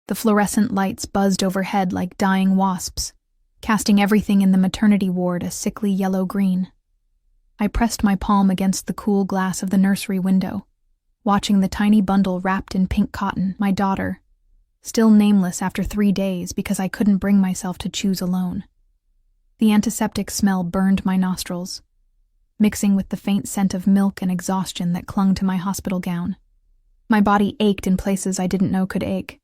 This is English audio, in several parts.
The fluorescent lights buzzed overhead like dying wasps, casting everything in the maternity ward a sickly yellow-green. I pressed my palm against the cool glass of the nursery window, watching the tiny bundle wrapped in pink cotton, my daughter, still nameless after 3 days because I couldn't bring myself to choose alone. The antiseptic smell burned my nostrils, mixing with the faint scent of milk and exhaustion that clung to my hospital gown. My body ached in places I didn't know could ache,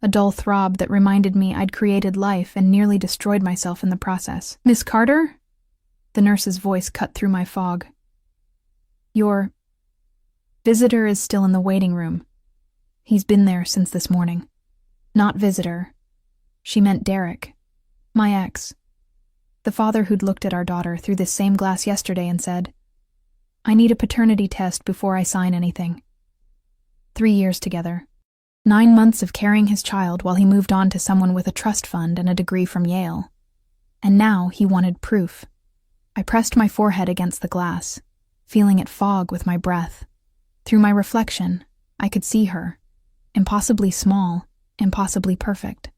a dull throb that reminded me I'd created life and nearly destroyed myself in the process. "Miss Carter?" The nurse's voice cut through my fog. "Your visitor is still in the waiting room. He's been there since this morning." Not visitor. She meant Derek, my ex. The father who'd looked at our daughter through this same glass yesterday and said, "I need a paternity test before I sign anything." 3 years together. 9 months of carrying his child while he moved on to someone with a trust fund and a degree from Yale. And now he wanted proof. I pressed my forehead against the glass, feeling it fog with my breath. Through my reflection, I could see her, impossibly small, impossibly perfect.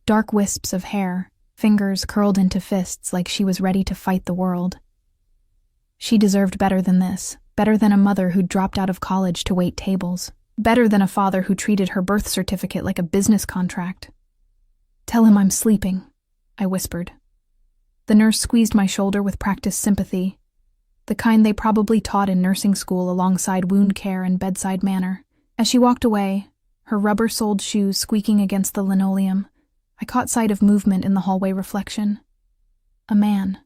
Dark wisps of hair, fingers curled into fists like she was ready to fight the world. She deserved better than this, better than a mother who'd dropped out of college to wait tables, better than a father who treated her birth certificate like a business contract. "Tell him I'm sleeping," I whispered. The nurse squeezed my shoulder with practiced sympathy, the kind they probably taught in nursing school alongside wound care and bedside manner. As she walked away, her rubber-soled shoes squeaking against the linoleum, I caught sight of movement in the hallway reflection. A man.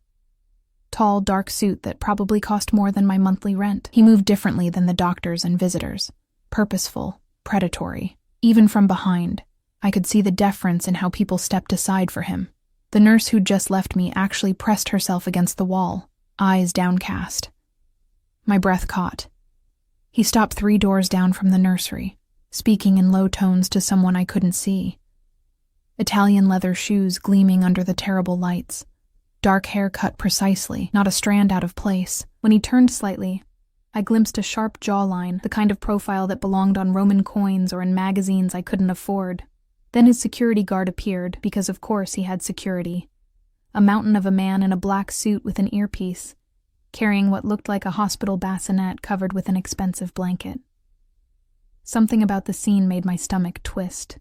Tall, dark suit that probably cost more than my monthly rent. He moved differently than the doctors and visitors. Purposeful, predatory. Even from behind, I could see the deference in how people stepped aside for him. The nurse who'd just left me actually pressed herself against the wall, eyes downcast. My breath caught. He stopped 3 doors down from the nursery, speaking in low tones to someone I couldn't see. Italian leather shoes gleaming under the terrible lights. Dark hair cut precisely, not a strand out of place. When he turned slightly, I glimpsed a sharp jawline, the kind of profile that belonged on Roman coins or in magazines I couldn't afford. Then his security guard appeared, because of course he had security. A mountain of a man in a black suit with an earpiece, carrying what looked like a hospital bassinet covered with an expensive blanket. Something about the scene made my stomach twist.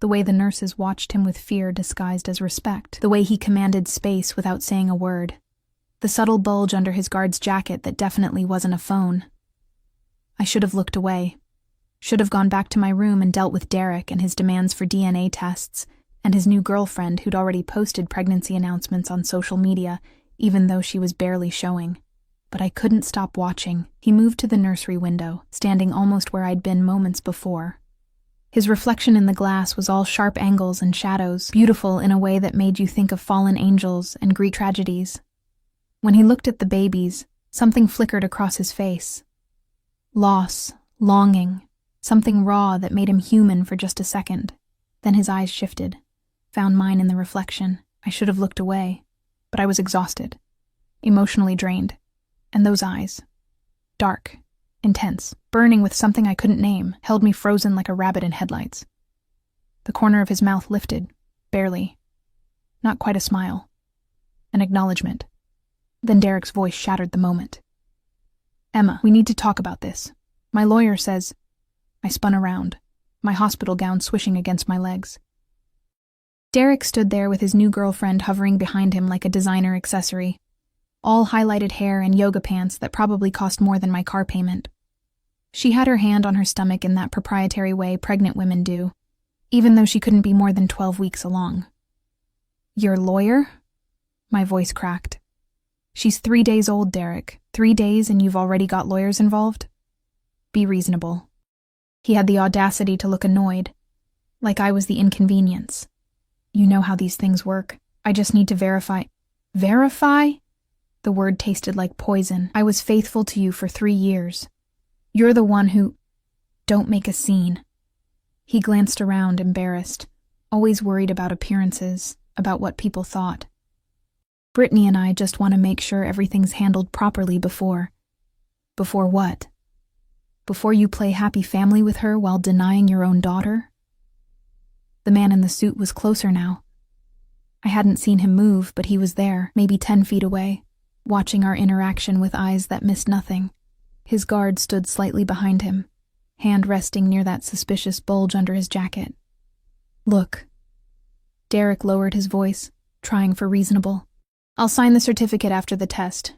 The way the nurses watched him with fear disguised as respect, the way he commanded space without saying a word, the subtle bulge under his guard's jacket that definitely wasn't a phone. I should have looked away, should have gone back to my room and dealt with Derek and his demands for DNA tests, and his new girlfriend who'd already posted pregnancy announcements on social media, even though she was barely showing. But I couldn't stop watching. He moved to the nursery window, standing almost where I'd been moments before. His reflection in the glass was all sharp angles and shadows, beautiful in a way that made you think of fallen angels and Greek tragedies. When he looked at the babies, something flickered across his face. Loss, longing, something raw that made him human for just a second. Then his eyes shifted, found mine in the reflection. I should have looked away, but I was exhausted, emotionally drained. And those eyes, dark, intense, burning with something I couldn't name, held me frozen like a rabbit in headlights. The corner of his mouth lifted, barely. Not quite a smile. An acknowledgement. Then Derek's voice shattered the moment. "Emma, we need to talk about this. My lawyer says—" I spun around, my hospital gown swishing against my legs. Derek stood there with his new girlfriend hovering behind him like a designer accessory. All highlighted hair and yoga pants that probably cost more than my car payment. She had her hand on her stomach in that proprietary way pregnant women do, even though she couldn't be more than 12 weeks along. "Your lawyer?" My voice cracked. "She's 3 days old, Derek. 3 days and you've already got lawyers involved? Be reasonable." He had the audacity to look annoyed, like I was the inconvenience. "You know how these things work. I just need to verify." "Verify?" The word tasted like poison. "I was faithful to you for 3 years. You're the one who—" "Don't make a scene." He glanced around, embarrassed, always worried about appearances, about what people thought. "Brittany and I just want to make sure everything's handled properly before—" "Before what? Before you play happy family with her while denying your own daughter?" The man in the suit was closer now. I hadn't seen him move, but he was there, maybe 10 feet away, watching our interaction with eyes that missed nothing. His guard stood slightly behind him, hand resting near that suspicious bulge under his jacket. "Look." Derek lowered his voice, trying for reasonable. "I'll sign the certificate after the test.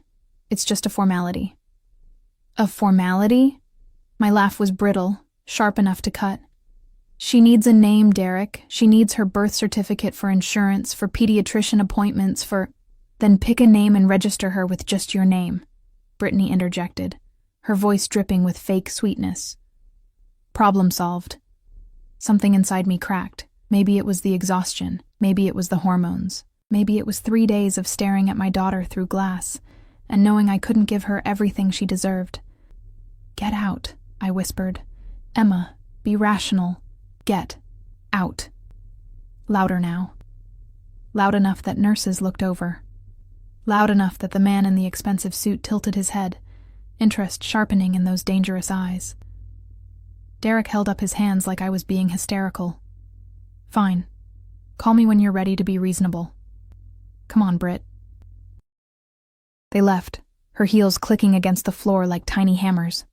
It's just a formality." "A formality?" My laugh was brittle, sharp enough to cut. "She needs a name, Derek. She needs her birth certificate for insurance, for pediatrician appointments, for—" "Then pick a name and register her with just your name," Brittany interjected, her voice dripping with fake sweetness. Problem solved. Something inside me cracked. Maybe it was the exhaustion. Maybe it was the hormones. Maybe it was 3 days of staring at my daughter through glass and knowing I couldn't give her everything she deserved. "Get out," I whispered. "Emma, be rational. Get out." Louder now. Loud enough that nurses looked over. Loud enough that the man in the expensive suit tilted his head, interest sharpening in those dangerous eyes. Derek held up his hands like I was being hysterical. "Fine. Call me when you're ready to be reasonable. Come on, Britt." They left, her heels clicking against the floor like tiny hammers.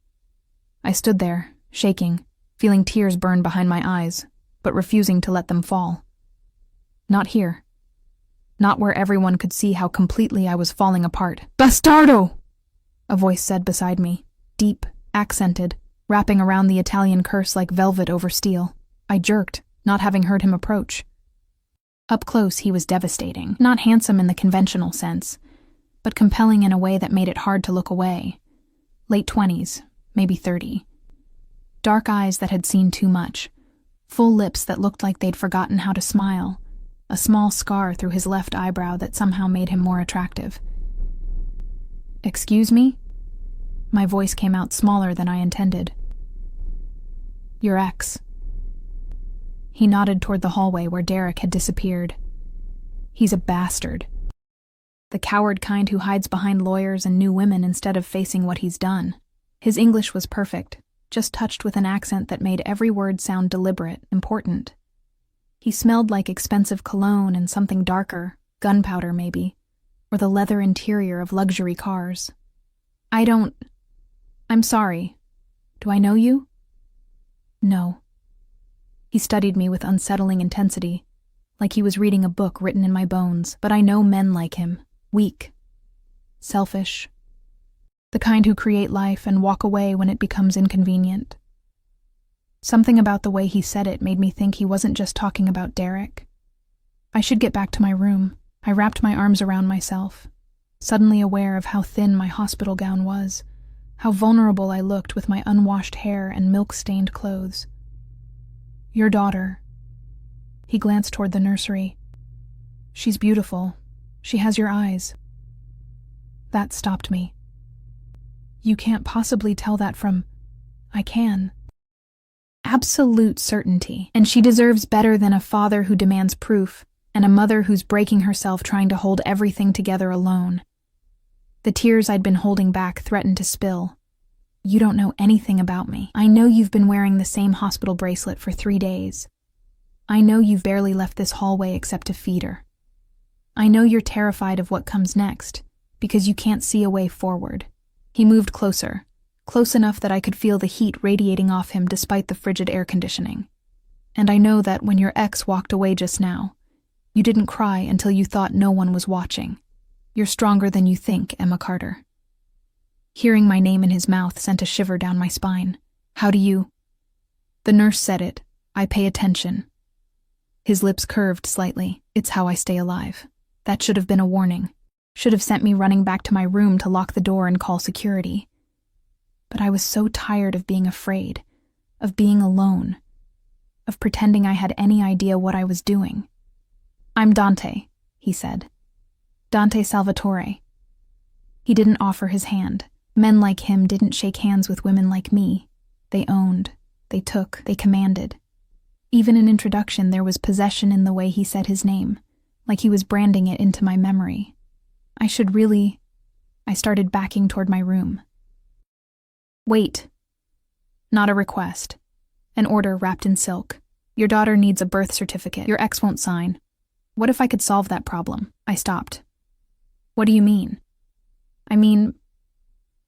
I stood there, shaking, feeling tears burn behind my eyes, but refusing to let them fall. Not here. Not where everyone could see how completely I was falling apart. "Bastardo!" a voice said beside me, deep, accented, wrapping around the Italian curse like velvet over steel. I jerked, not having heard him approach. Up close, he was devastating. Not handsome in the conventional sense, but compelling in a way that made it hard to look away. Late 20s, maybe 30. Dark eyes that had seen too much. Full lips that looked like they'd forgotten how to smile. A small scar through his left eyebrow that somehow made him more attractive. "Excuse me?" My voice came out smaller than I intended. "Your ex." He nodded toward the hallway where Derek had disappeared. "He's a bastard. The coward kind who hides behind lawyers and new women instead of facing what he's done." His English was perfect, just touched with an accent that made every word sound deliberate, important. He smelled like expensive cologne and something darker, gunpowder maybe, or the leather interior of luxury cars. I'm sorry. Do I know you?" "No." He studied me with unsettling intensity, like he was reading a book written in my bones. "But I know men like him. Weak. Selfish. The kind who create life and walk away when it becomes inconvenient." Something about the way he said it made me think he wasn't just talking about Derek. I should get back to my room. I wrapped my arms around myself, suddenly aware of how thin my hospital gown was, how vulnerable I looked with my unwashed hair and milk-stained clothes. "Your daughter." He glanced toward the nursery. "She's beautiful. She has your eyes." That stopped me. "You can't possibly tell that from—" "I can. Absolute certainty. And she deserves better than a father who demands proof, and a mother who's breaking herself trying to hold everything together alone." The tears I'd been holding back threatened to spill. "You don't know anything about me. I know you've been wearing the same hospital bracelet for 3 days. I know you've barely left this hallway except to feed her. I know you're terrified of what comes next, because you can't see a way forward." He moved closer, close enough that I could feel the heat radiating off him despite the frigid air conditioning. "And I know that when your ex walked away just now, you didn't cry until you thought no one was watching. You're stronger than you think, Emma Carter." Hearing my name in his mouth sent a shiver down my spine. "How do you—" "The nurse said it. I pay attention." His lips curved slightly. "It's how I stay alive. That should have been a warning. Should have sent me running back to my room to lock the door and call security. But I was so tired of being afraid, of being alone, of pretending I had any idea what I was doing." "I'm Dante," he said. "Dante Salvatore." He didn't offer his hand. Men like him didn't shake hands with women like me. They owned, they took, they commanded. Even in introduction, there was possession in the way he said his name, like he was branding it into my memory. I started backing toward my room. "Wait." Not a request. An order wrapped in silk. Your daughter needs a birth certificate. Your ex won't sign. What if I could solve that problem? I stopped. What do you mean? I mean...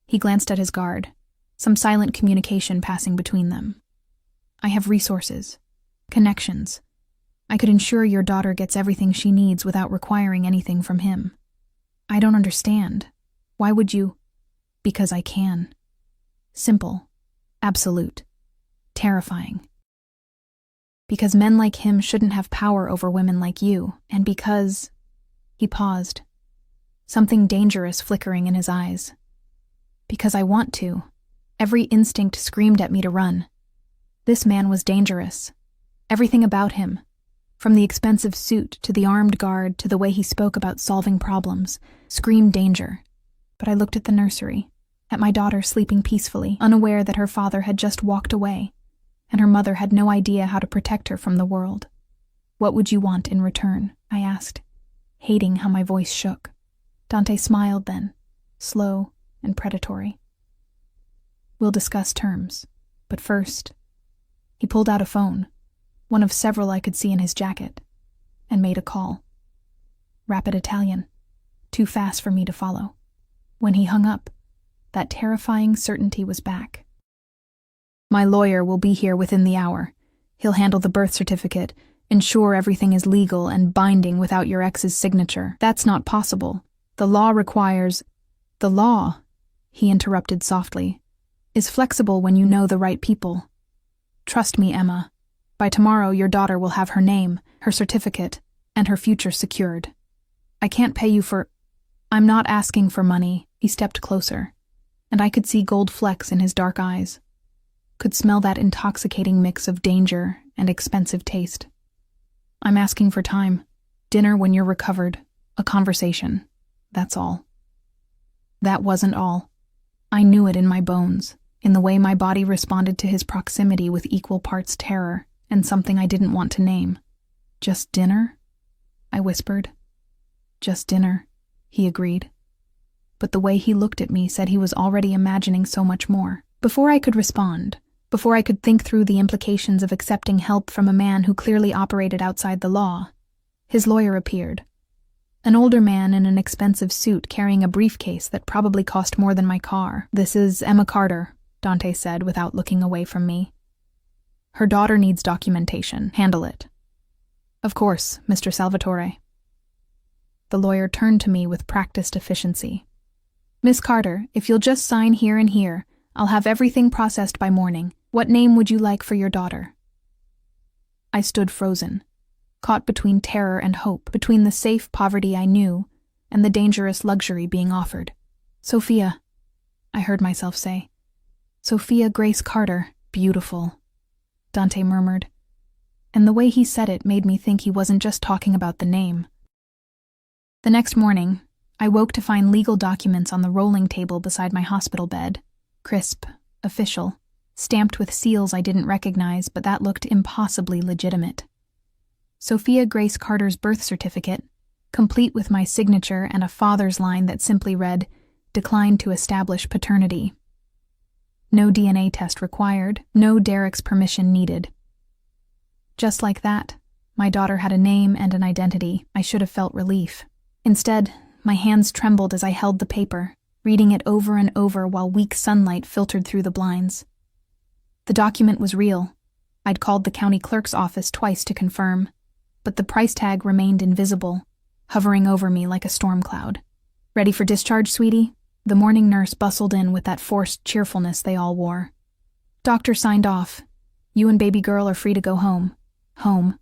He glanced at his guard, some silent communication passing between them. I have resources, connections. I could ensure your daughter gets everything she needs without requiring anything from him. I don't understand. Why would you? Because I can. Simple. Absolute. Terrifying. Because men like him shouldn't have power over women like you, and because... He paused, something dangerous flickering in his eyes. Because I want to. Every instinct screamed at me to run. This man was dangerous. Everything about him, from the expensive suit to the armed guard to the way he spoke about solving problems, screamed danger. But I looked at the nursery, at my daughter sleeping peacefully, unaware that her father had just walked away, and her mother had no idea how to protect her from the world. What would you want in return? I asked, hating how my voice shook. Dante smiled then, slow and predatory. We'll discuss terms, but first... He pulled out a phone, one of several I could see in his jacket, and made a call. Rapid Italian, too fast for me to follow. When he hung up, that terrifying certainty was back. My lawyer will be here within the hour. He'll handle the birth certificate, ensure everything is legal and binding without your ex's signature. That's not possible. The law requires... The law, he interrupted softly, is flexible when you know the right people. Trust me, Emma. By tomorrow, your daughter will have her name, her certificate, and her future secured. I can't pay you for... I'm not asking for money. He stepped closer, and I could see gold flecks in his dark eyes. Could smell that intoxicating mix of danger and expensive taste. I'm asking for time. Dinner when you're recovered. A conversation. That's all. That wasn't all. I knew it in my bones, in the way my body responded to his proximity with equal parts terror and something I didn't want to name. Just dinner? I whispered. Just dinner, he agreed. But the way he looked at me said he was already imagining so much more. Before I could respond, before I could think through the implications of accepting help from a man who clearly operated outside the law, his lawyer appeared. An older man in an expensive suit carrying a briefcase that probably cost more than my car. This is Emma Carter, Dante said without looking away from me. Her daughter needs documentation. Handle it. Of course, Mr. Salvatore. The lawyer turned to me with practiced efficiency. Miss Carter, if you'll just sign here and here, I'll have everything processed by morning. What name would you like for your daughter? I stood frozen, caught between terror and hope, between the safe poverty I knew and the dangerous luxury being offered. Sophia, I heard myself say. Sophia Grace Carter, beautiful, Dante murmured, and the way he said it made me think he wasn't just talking about the name. The next morning, I woke to find legal documents on the rolling table beside my hospital bed, crisp, official, stamped with seals I didn't recognize, but that looked impossibly legitimate. Sophia Grace Carter's birth certificate, complete with my signature and a father's line that simply read, "Declined to establish paternity." No DNA test required, no Derek's permission needed. Just like that, my daughter had a name and an identity. I should have felt relief. Instead, my hands trembled as I held the paper, reading it over and over while weak sunlight filtered through the blinds. The document was real. I'd called the county clerk's office twice to confirm, but the price tag remained invisible, hovering over me like a storm cloud. Ready for discharge, sweetie? The morning nurse bustled in with that forced cheerfulness they all wore. Doctor signed off. You and baby girl are free to go home. Home.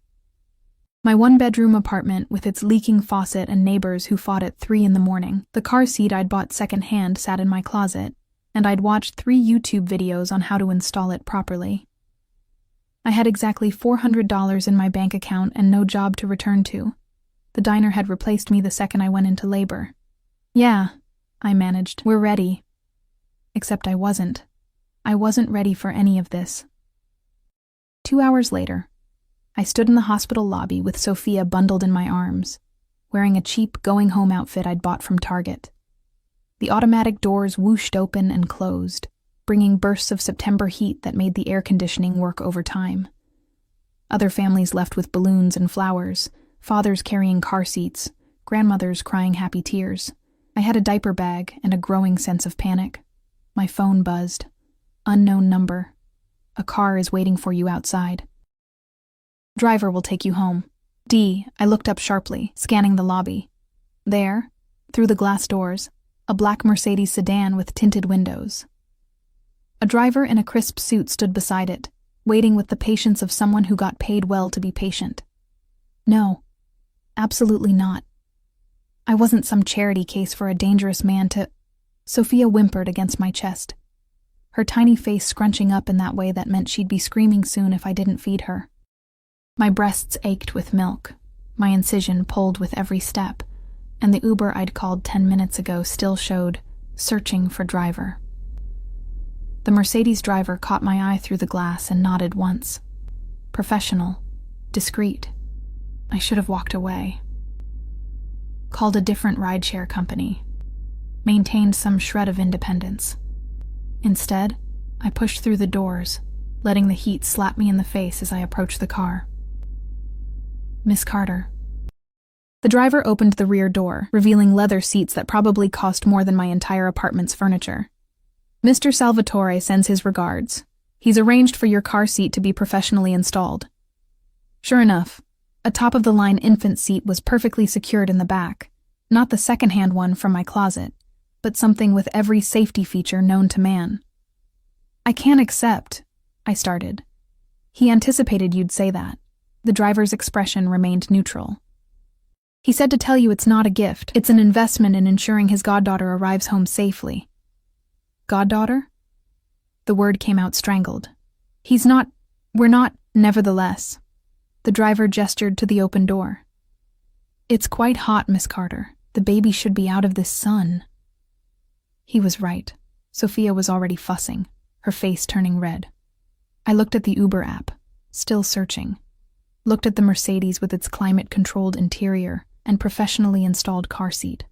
My one-bedroom apartment with its leaking faucet and neighbors who fought at 3 a.m. The car seat I'd bought secondhand sat in my closet, and I'd watched 3 YouTube videos on how to install it properly. I had exactly $400 in my bank account and no job to return to. The diner had replaced me the second I went into labor. Yeah, I managed. We're ready. Except I wasn't. I wasn't ready for any of this. 2 hours later, I stood in the hospital lobby with Sophia bundled in my arms, wearing a cheap going-home outfit I'd bought from Target. The automatic doors whooshed open and closed, bringing bursts of September heat that made the air conditioning work overtime. Other families left with balloons and flowers, fathers carrying car seats, grandmothers crying happy tears. I had a diaper bag and a growing sense of panic. My phone buzzed. Unknown number. A car is waiting for you outside. Driver will take you home. D. I looked up sharply, scanning the lobby. There, through the glass doors, a black Mercedes sedan with tinted windows. A driver in a crisp suit stood beside it, waiting with the patience of someone who got paid well to be patient. No, absolutely not. I wasn't some charity case for a dangerous man to... Sophia whimpered against my chest, her tiny face scrunching up in that way that meant she'd be screaming soon if I didn't feed her. My breasts ached with milk, my incision pulled with every step, and the Uber I'd called 10 minutes ago still showed, searching for driver. The Mercedes driver caught my eye through the glass and nodded once. Professional, discreet. I should have walked away. Called a different rideshare company. Maintained some shred of independence. Instead, I pushed through the doors, letting the heat slap me in the face as I approached the car. Miss Carter. The driver opened the rear door, revealing leather seats that probably cost more than my entire apartment's furniture. Mr. Salvatore sends his regards. He's arranged for your car seat to be professionally installed. Sure enough, a top-of-the-line infant seat was perfectly secured in the back, not the second-hand one from my closet, but something with every safety feature known to man. I can't accept, I started. He anticipated you'd say that. The driver's expression remained neutral. He said to tell you it's not a gift, it's an investment in ensuring his goddaughter arrives home safely. Goddaughter? The word came out strangled. We're not, nevertheless. The driver gestured to the open door. It's quite hot, Miss Carter. The baby should be out of this sun. He was right. Sophia was already fussing, her face turning red. I looked at the Uber app, still searching. Looked at the Mercedes with its climate-controlled interior and professionally installed car seat.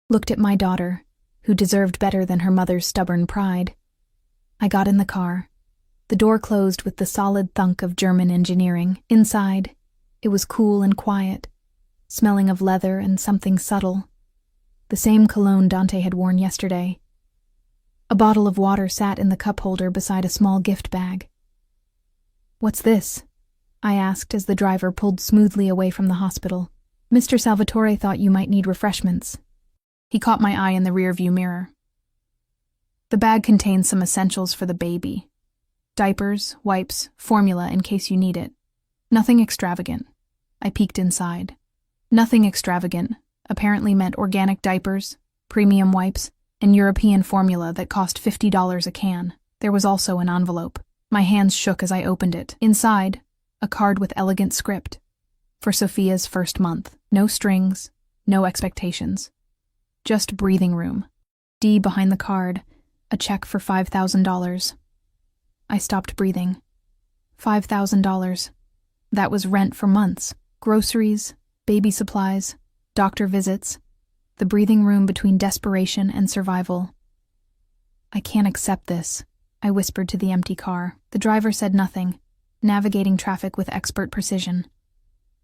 Looked at my daughter, who deserved better than her mother's stubborn pride. I got in the car. The door closed with the solid thunk of German engineering. Inside, it was cool and quiet, smelling of leather and something subtle. The same cologne Dante had worn yesterday. A bottle of water sat in the cup holder beside a small gift bag. What's this? I asked as the driver pulled smoothly away from the hospital. Mr. Salvatore thought you might need refreshments. He caught my eye in the rearview mirror. The bag contains some essentials for the baby. Diapers, wipes, formula in case you need it. Nothing extravagant. I peeked inside. Nothing extravagant apparently meant organic diapers, premium wipes, and European formula that cost $50 a can. There was also an envelope. My hands shook as I opened it. Inside, a card with elegant script. For Sophia's first month. No strings, no expectations. Just breathing room. D behind the card, a check for $5,000. I stopped breathing. $5,000. That was rent for months. Groceries, baby supplies, doctor visits, the breathing room between desperation and survival. I can't accept this, I whispered to the empty car. The driver said nothing, navigating traffic with expert precision.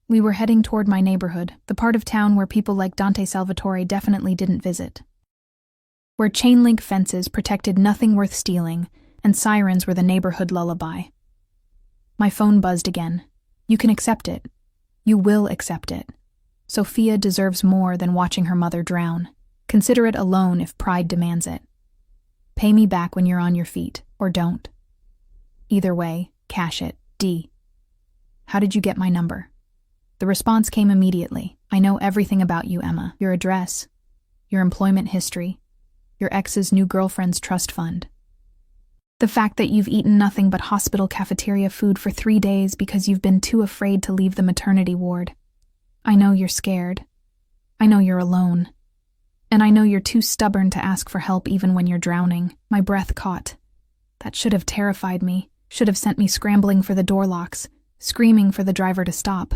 We were heading toward my neighborhood, the part of town where people like Dante Salvatore definitely didn't visit. Where chain-link fences protected nothing worth stealing, and sirens were the neighborhood lullaby. My phone buzzed again. You can accept it. You will accept it. Sophia deserves more than watching her mother drown. Consider it a loan if pride demands it. Pay me back when you're on your feet, or don't. Either way, cash it. D. How did you get my number? The response came immediately. I know everything about you, Emma. Your address, your employment history, your ex's new girlfriend's trust fund. The fact that you've eaten nothing but hospital cafeteria food for 3 days because you've been too afraid to leave the maternity ward. I know you're scared. I know you're alone. And I know you're too stubborn to ask for help even when you're drowning. My breath caught. That should have terrified me, should have sent me scrambling for the door locks, screaming for the driver to stop.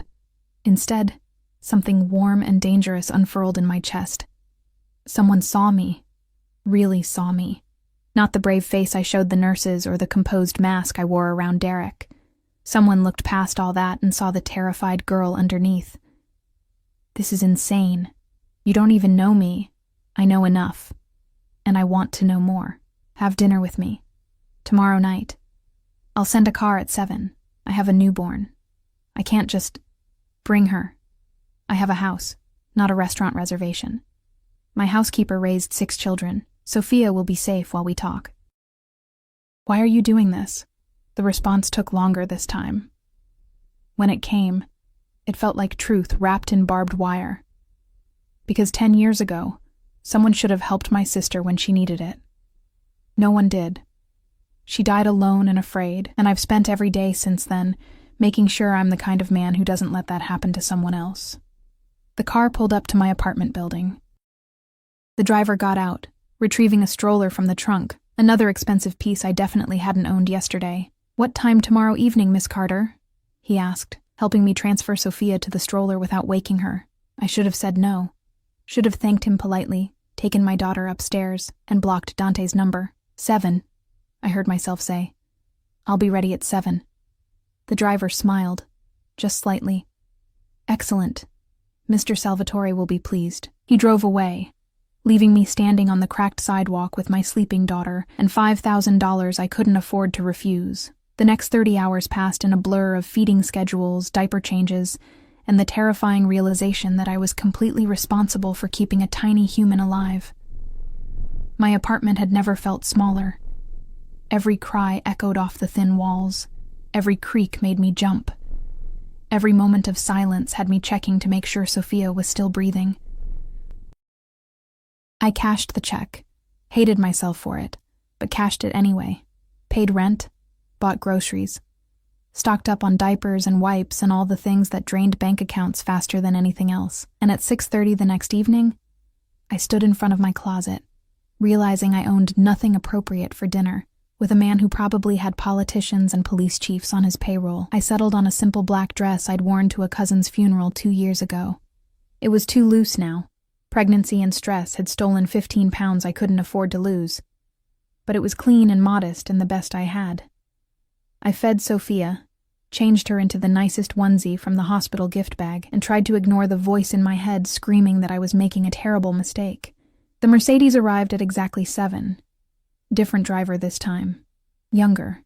Instead, something warm and dangerous unfurled in my chest. Someone saw me. Really saw me. Not the brave face I showed the nurses or the composed mask I wore around Derek. Someone looked past all that and saw the terrified girl underneath. This is insane. You don't even know me. I know enough. And I want to know more. Have dinner with me. Tomorrow night. I'll send a car at 7. I have a newborn. I can't just bring her. I have a house, not a restaurant reservation. My housekeeper raised 6 children. Sophia will be safe while we talk. Why are you doing this? The response took longer this time. When it came, it felt like truth wrapped in barbed wire. Because 10 years ago, someone should have helped my sister when she needed it. No one did. She died alone and afraid, and I've spent every day since then making sure I'm the kind of man who doesn't let that happen to someone else. The car pulled up to my apartment building. The driver got out, retrieving a stroller from the trunk, another expensive piece I definitely hadn't owned yesterday. "What time tomorrow evening, Miss Carter?" he asked, helping me transfer Sophia to the stroller without waking her. I should have said no. Should have thanked him politely, taken my daughter upstairs, and blocked Dante's number. 7, I heard myself say. I'll be ready at 7. The driver smiled, just slightly. Excellent. Mr. Salvatore will be pleased. He drove away, leaving me standing on the cracked sidewalk with my sleeping daughter and $5,000 I couldn't afford to refuse. The next 30 hours passed in a blur of feeding schedules, diaper changes, and the terrifying realization that I was completely responsible for keeping a tiny human alive. My apartment had never felt smaller. Every cry echoed off the thin walls. Every creak made me jump. Every moment of silence had me checking to make sure Sophia was still breathing. I cashed the check, hated myself for it, but cashed it anyway. Paid rent, bought groceries, stocked up on diapers and wipes and all the things that drained bank accounts faster than anything else. And at 6:30 the next evening, I stood in front of my closet, realizing I owned nothing appropriate for dinner. With a man who probably had politicians and police chiefs on his payroll, I settled on a simple black dress I'd worn to a cousin's funeral 2 years ago. It was too loose now. Pregnancy and stress had stolen 15 pounds I couldn't afford to lose. But it was clean and modest and the best I had. I fed Sophia, changed her into the nicest onesie from the hospital gift bag, and tried to ignore the voice in my head screaming that I was making a terrible mistake. The Mercedes arrived at exactly 7. Different driver this time. Younger,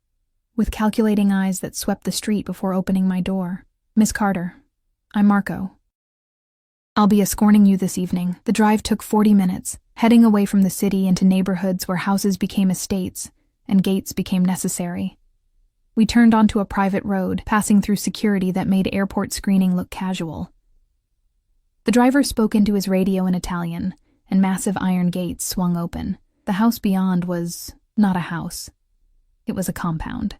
with calculating eyes that swept the street before opening my door. "Miss Carter, I'm Marco. I'll be escorting you this evening." The drive took 40 minutes, heading away from the city into neighborhoods where houses became estates and gates became necessary. We turned onto a private road, passing through security that made airport screening look casual. The driver spoke into his radio in Italian, and massive iron gates swung open. The house beyond was not a house. It was a compound.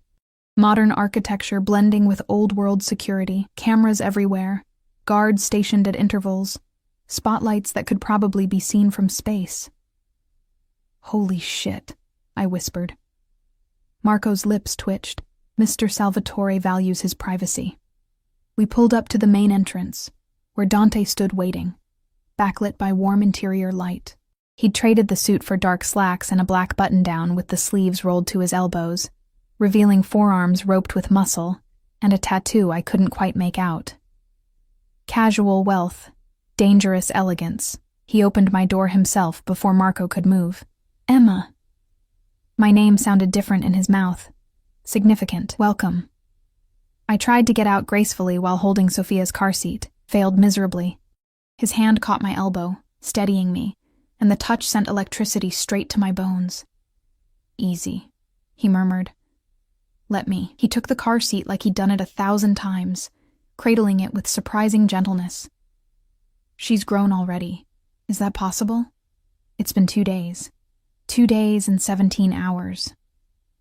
Modern architecture blending with old-world security, cameras everywhere, guards stationed at intervals, spotlights that could probably be seen from space. "Holy shit," I whispered. Marco's lips twitched. Mr. Salvatore values his privacy. We pulled up to the main entrance, where Dante stood waiting, backlit by warm interior light. He'd traded the suit for dark slacks and a black button-down with the sleeves rolled to his elbows, revealing forearms roped with muscle and a tattoo I couldn't quite make out. Casual wealth, dangerous elegance. He opened my door himself before Marco could move. "Emma." My name sounded different in his mouth. Significant. "Welcome." I tried to get out gracefully while holding Sophia's car seat, failed miserably. His hand caught my elbow, steadying me, and the touch sent electricity straight to my bones. "Easy," he murmured. "Let me." He took the car seat like he'd done it 1,000 times, cradling it with surprising gentleness. "She's grown already. Is that possible? It's been 2 days. 2 days and 17 hours.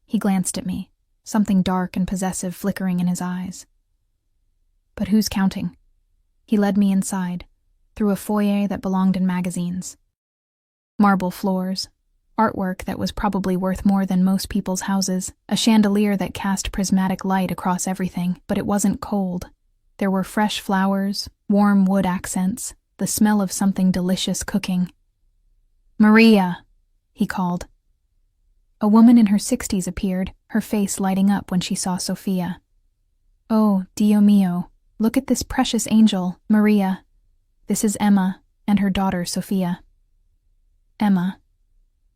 He glanced at me, something dark and possessive flickering in his eyes. But who's counting? He led me inside, through a foyer that belonged in magazines. Marble floors, artwork that was probably worth more than most people's houses, a chandelier that cast prismatic light across everything, but it wasn't cold. There were fresh flowers, warm wood accents, the smell of something delicious cooking. "Maria," he called. A woman in her 60s appeared, her face lighting up when she saw Sophia. Oh, Dio mio, look at this precious angel, Maria. This is Emma and her daughter, Sophia. Emma.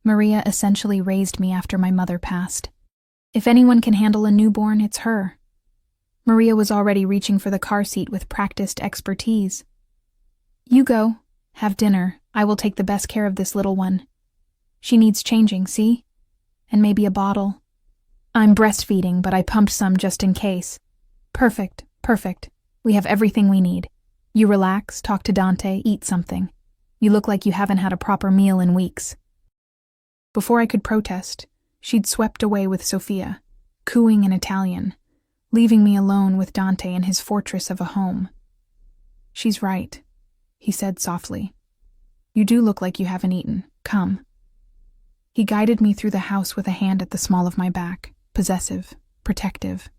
Maria essentially raised me after my mother passed. If anyone can handle a newborn, it's her. Maria was already reaching for the car seat with practiced expertise. You go. Have dinner. I will take the best care of this little one. She needs changing, see? And maybe a bottle. I'm breastfeeding, but I pumped some just in case. Perfect, perfect. We have everything we need. You relax, talk to Dante, eat something. You look like you haven't had a proper meal in weeks. Before I could protest, she'd swept away with Sophia, cooing in Italian, leaving me alone with Dante in his fortress of a home. She's right, he said softly. You do look like you haven't eaten. Come. He guided me through the house with a hand at the small of my back, possessive, protective,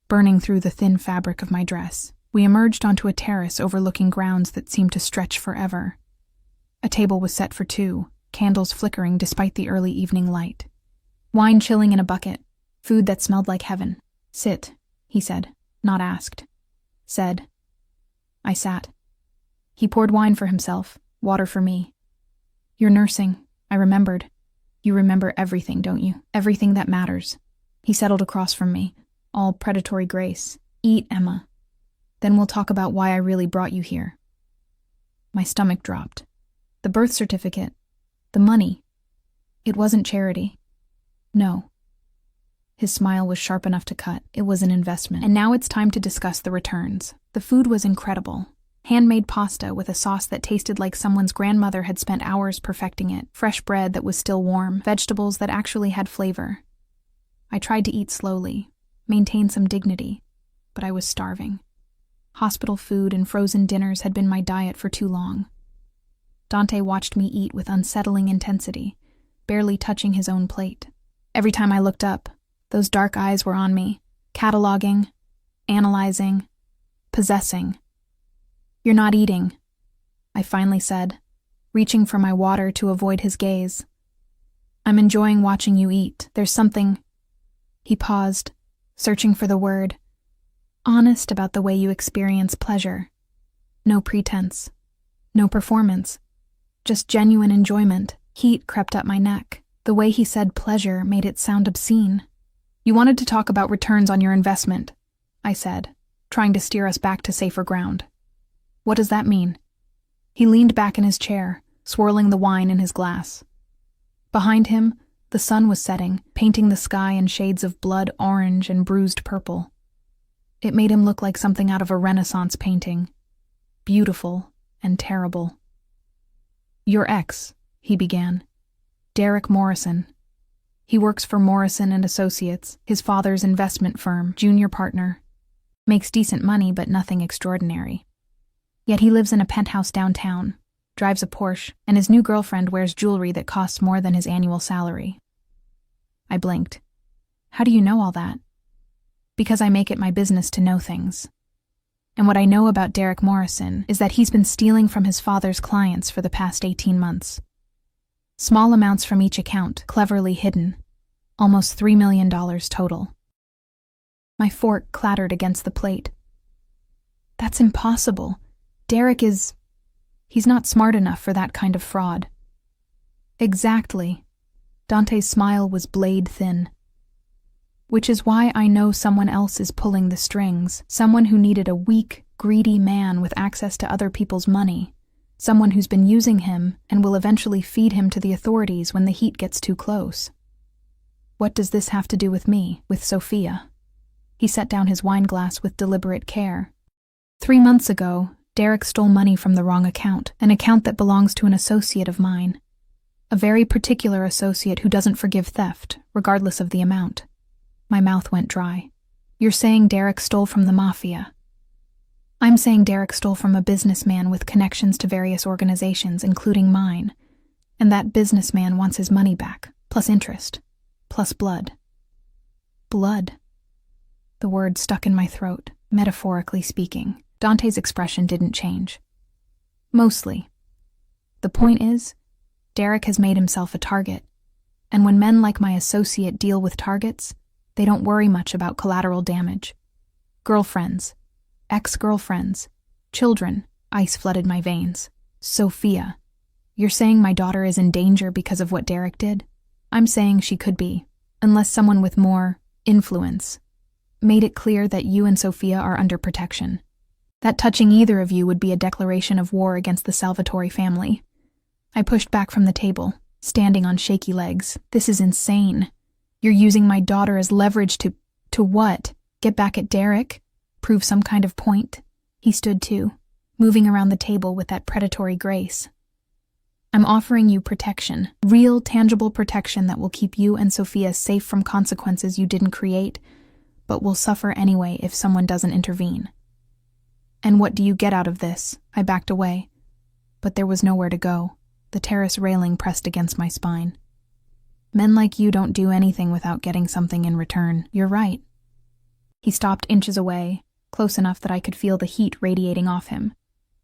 burning through the thin fabric of my dress. We emerged onto a terrace overlooking grounds that seemed to stretch forever. A table was set for two, candles flickering despite the early evening light. Wine chilling in a bucket, food that smelled like heaven. Sit, he said, not asked. Said. I sat. He poured wine for himself, water for me. You're nursing, I remembered. You remember everything, don't you? Everything that matters. He settled across from me, all predatory grace. Eat, Emma. Then we'll talk about why I really brought you here. My stomach dropped. The birth certificate. The money. It wasn't charity. No. His smile was sharp enough to cut. It was an investment. And now it's time to discuss the returns. The food was incredible. Handmade pasta with a sauce that tasted like someone's grandmother had spent hours perfecting it. Fresh bread that was still warm. Vegetables that actually had flavor. I tried to eat slowly, maintain some dignity, but I was starving. Hospital food and frozen dinners had been my diet for too long. Dante watched me eat with unsettling intensity, barely touching his own plate. Every time I looked up, those dark eyes were on me, cataloging, analyzing, possessing. You're not eating, I finally said, reaching for my water to avoid his gaze. I'm enjoying watching you eat. There's something... He paused, searching for the word. Honest about the way you experience pleasure. No pretense. No performance. Just genuine enjoyment. Heat crept up my neck. The way he said pleasure made it sound obscene. You wanted to talk about returns on your investment, I said, trying to steer us back to safer ground. What does that mean? He leaned back in his chair, swirling the wine in his glass. Behind him, the sun was setting, painting the sky in shades of blood orange and bruised purple. It made him look like something out of a Renaissance painting. Beautiful and terrible. Your ex, he began. Derek Morrison. He works for Morrison and Associates, his father's investment firm, junior partner. Makes decent money, but nothing extraordinary. Yet he lives in a penthouse downtown, drives a Porsche, and his new girlfriend wears jewelry that costs more than his annual salary. I blinked. How do you know all that? Because I make it my business to know things. And what I know about Derek Morrison is that he's been stealing from his father's clients for the past 18 months. Small amounts from each account, cleverly hidden. Almost $3 million total. My fork clattered against the plate. That's impossible. Derek is... He's not smart enough for that kind of fraud. Exactly. Dante's smile was blade thin. Which is why I know someone else is pulling the strings. Someone who needed a weak, greedy man with access to other people's money. Someone who's been using him and will eventually feed him to the authorities when the heat gets too close. What does this have to do with me, with Sophia? He set down his wine glass with deliberate care. 3 months ago, Derek stole money from the wrong account, an account that belongs to an associate of mine. A very particular associate who doesn't forgive theft, regardless of the amount. My mouth went dry. You're saying Derek stole from the Mafia. I'm saying Derek stole from a businessman with connections to various organizations, including mine. And that businessman wants his money back, plus interest, plus blood. Blood. The word stuck in my throat, metaphorically speaking. Dante's expression didn't change. Mostly. The point is, Derek has made himself a target. And when men like my associate deal with targets, they don't worry much about collateral damage. Girlfriends. Ex-girlfriends. Children. Ice flooded my veins. Sophia. You're saying my daughter is in danger because of what Derek did? I'm saying she could be, unless someone with more influence made it clear that you and Sophia are under protection. That touching either of you would be a declaration of war against the Salvatore family. I pushed back from the table, standing on shaky legs. This is insane. You're using my daughter as leverage to what? Get back at Derek? Prove some kind of point? He stood too, moving around the table with that predatory grace. I'm offering you protection, real, tangible protection that will keep you and Sophia safe from consequences you didn't create, but will suffer anyway if someone doesn't intervene. And what do you get out of this? I backed away, but there was nowhere to go. The terrace railing pressed against my spine. Men like you don't do anything without getting something in return. You're right. He stopped inches away, close enough that I could feel the heat radiating off him.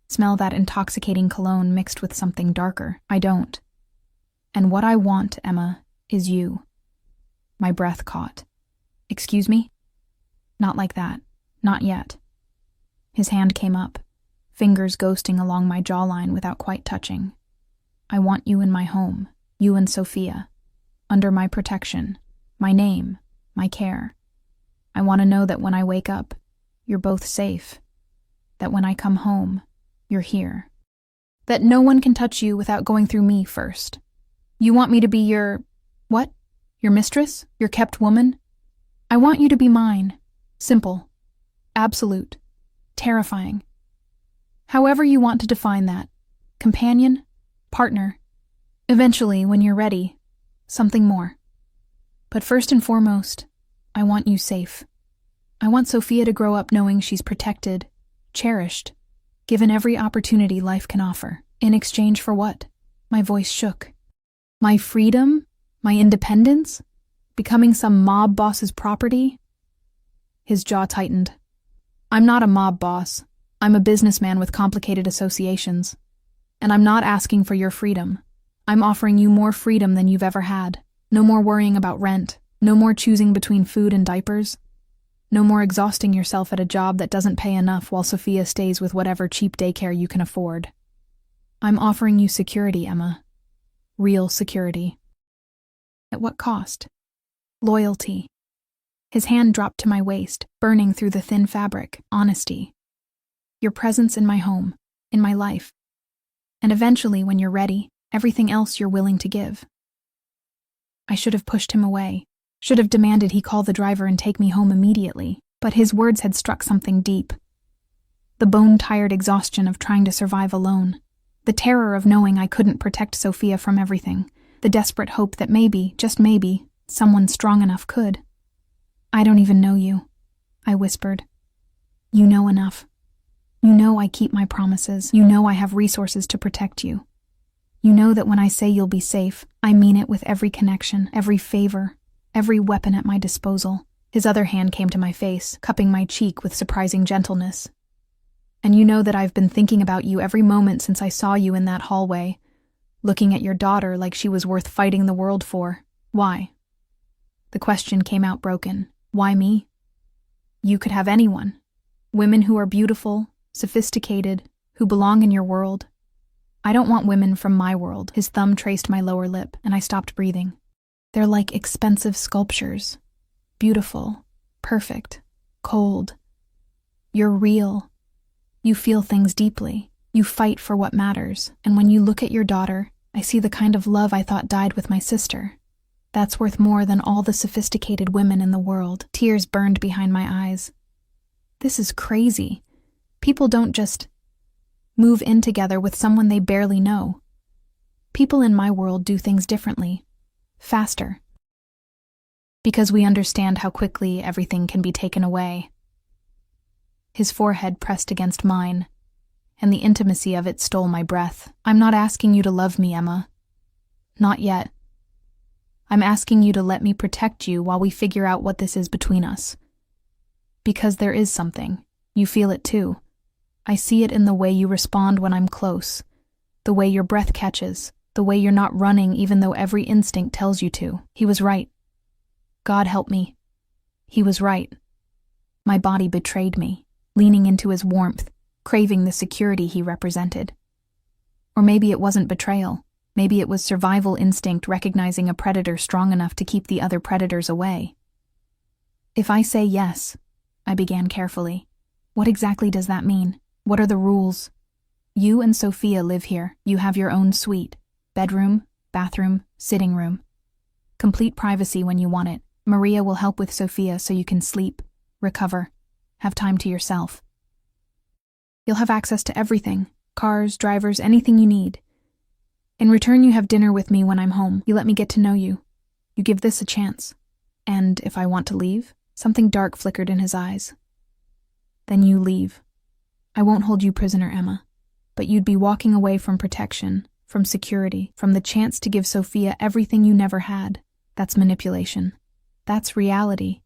Smell that intoxicating cologne mixed with something darker. I don't. And what I want, Emma, is you. My breath caught. Excuse me? Not like that. Not yet. His hand came up, fingers ghosting along my jawline without quite touching. I want you in my home, you and Sophia, under my protection, my name, my care. I want to know that when I wake up, you're both safe, that when I come home, you're here, that no one can touch you without going through me first. You want me to be your, what? Your mistress? Your kept woman? I want you to be mine. Simple. Absolute. Terrifying. However you want to define that. Companion? Partner. Eventually, when you're ready, something more. But first and foremost, I want you safe. I want Sophia to grow up knowing she's protected, cherished, given every opportunity life can offer. In exchange for what? My voice shook. My freedom? My independence? Becoming some mob boss's property? His jaw tightened. I'm not a mob boss. I'm a businessman with complicated associations. And I'm not asking for your freedom. I'm offering you more freedom than you've ever had. No more worrying about rent. No more choosing between food and diapers. No more exhausting yourself at a job that doesn't pay enough while Sophia stays with whatever cheap daycare you can afford. I'm offering you security, Emma. Real security. At what cost? Loyalty. His hand dropped to my waist, burning through the thin fabric. Honesty. Your presence in my home, in my life. And eventually, when you're ready, everything else you're willing to give. I should have pushed him away, should have demanded he call the driver and take me home immediately, but his words had struck something deep. The bone-tired exhaustion of trying to survive alone, the terror of knowing I couldn't protect Sophia from everything, the desperate hope that maybe, just maybe, someone strong enough could. I don't even know you, I whispered. You know enough. You know I keep my promises. You know I have resources to protect you. You know that when I say you'll be safe, I mean it with every connection, every favor, every weapon at my disposal. His other hand came to my face, cupping my cheek with surprising gentleness. And you know that I've been thinking about you every moment since I saw you in that hallway, looking at your daughter like she was worth fighting the world for. Why? The question came out broken. Why me? You could have anyone. Women who are beautiful, sophisticated, who belong in your world. I don't want women from my world. His thumb traced my lower lip, and I stopped breathing. They're like expensive sculptures. Beautiful, perfect, cold. You're real. You feel things deeply. You fight for what matters. And when you look at your daughter, I see the kind of love I thought died with my sister. That's worth more than all the sophisticated women in the world. Tears burned behind my eyes. This is crazy. People don't just move in together with someone they barely know. People in my world do things differently, faster. Because we understand how quickly everything can be taken away. His forehead pressed against mine, and the intimacy of it stole my breath. I'm not asking you to love me, Emma. Not yet. I'm asking you to let me protect you while we figure out what this is between us. Because there is something. You feel it too. I see it in the way you respond when I'm close, the way your breath catches, the way you're not running even though every instinct tells you to. He was right. God help me. He was right. My body betrayed me, leaning into his warmth, craving the security he represented. Or maybe it wasn't betrayal. Maybe it was survival instinct recognizing a predator strong enough to keep the other predators away. If I say yes, I began carefully, what exactly does that mean? What are the rules? You and Sophia live here. You have your own suite. Bedroom, bathroom, sitting room. Complete privacy when you want it. Maria will help with Sophia so you can sleep, recover, have time to yourself. You'll have access to everything. Cars, drivers, anything you need. In return, you have dinner with me when I'm home. You let me get to know you. You give this a chance. And if I want to leave, something dark flickered in his eyes. Then you leave. I won't hold you prisoner, Emma. But you'd be walking away from protection, from security, from the chance to give Sophia everything you never had. That's manipulation. That's reality.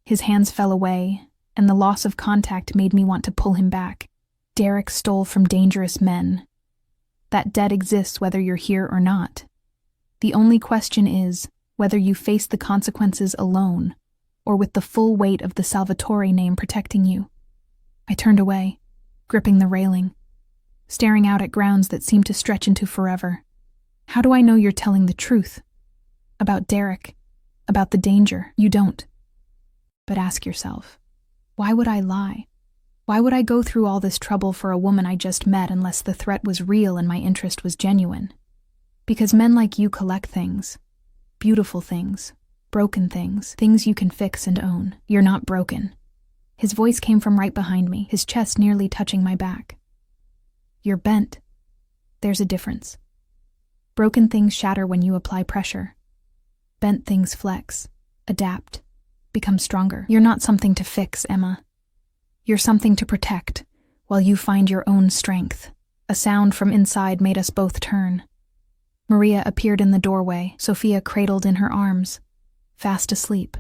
His hands fell away, and the loss of contact made me want to pull him back. Derek stole from dangerous men. That debt exists whether you're here or not. The only question is whether you face the consequences alone, or with the full weight of the Salvatore name protecting you. I turned away, gripping the railing, staring out at grounds that seemed to stretch into forever. How do I know you're telling the truth? About Derek, about the danger. You don't. But ask yourself, why would I lie? Why would I go through all this trouble for a woman I just met unless the threat was real and my interest was genuine? Because men like you collect things. Beautiful things. Broken things. Things you can fix and own. You're not broken. His voice came from right behind me, his chest nearly touching my back. You're bent. There's a difference. Broken things shatter when you apply pressure. Bent things flex, adapt, become stronger. You're not something to fix, Emma. You're something to protect, while you find your own strength. A sound from inside made us both turn. Maria appeared in the doorway, Sophia cradled in her arms, fast asleep.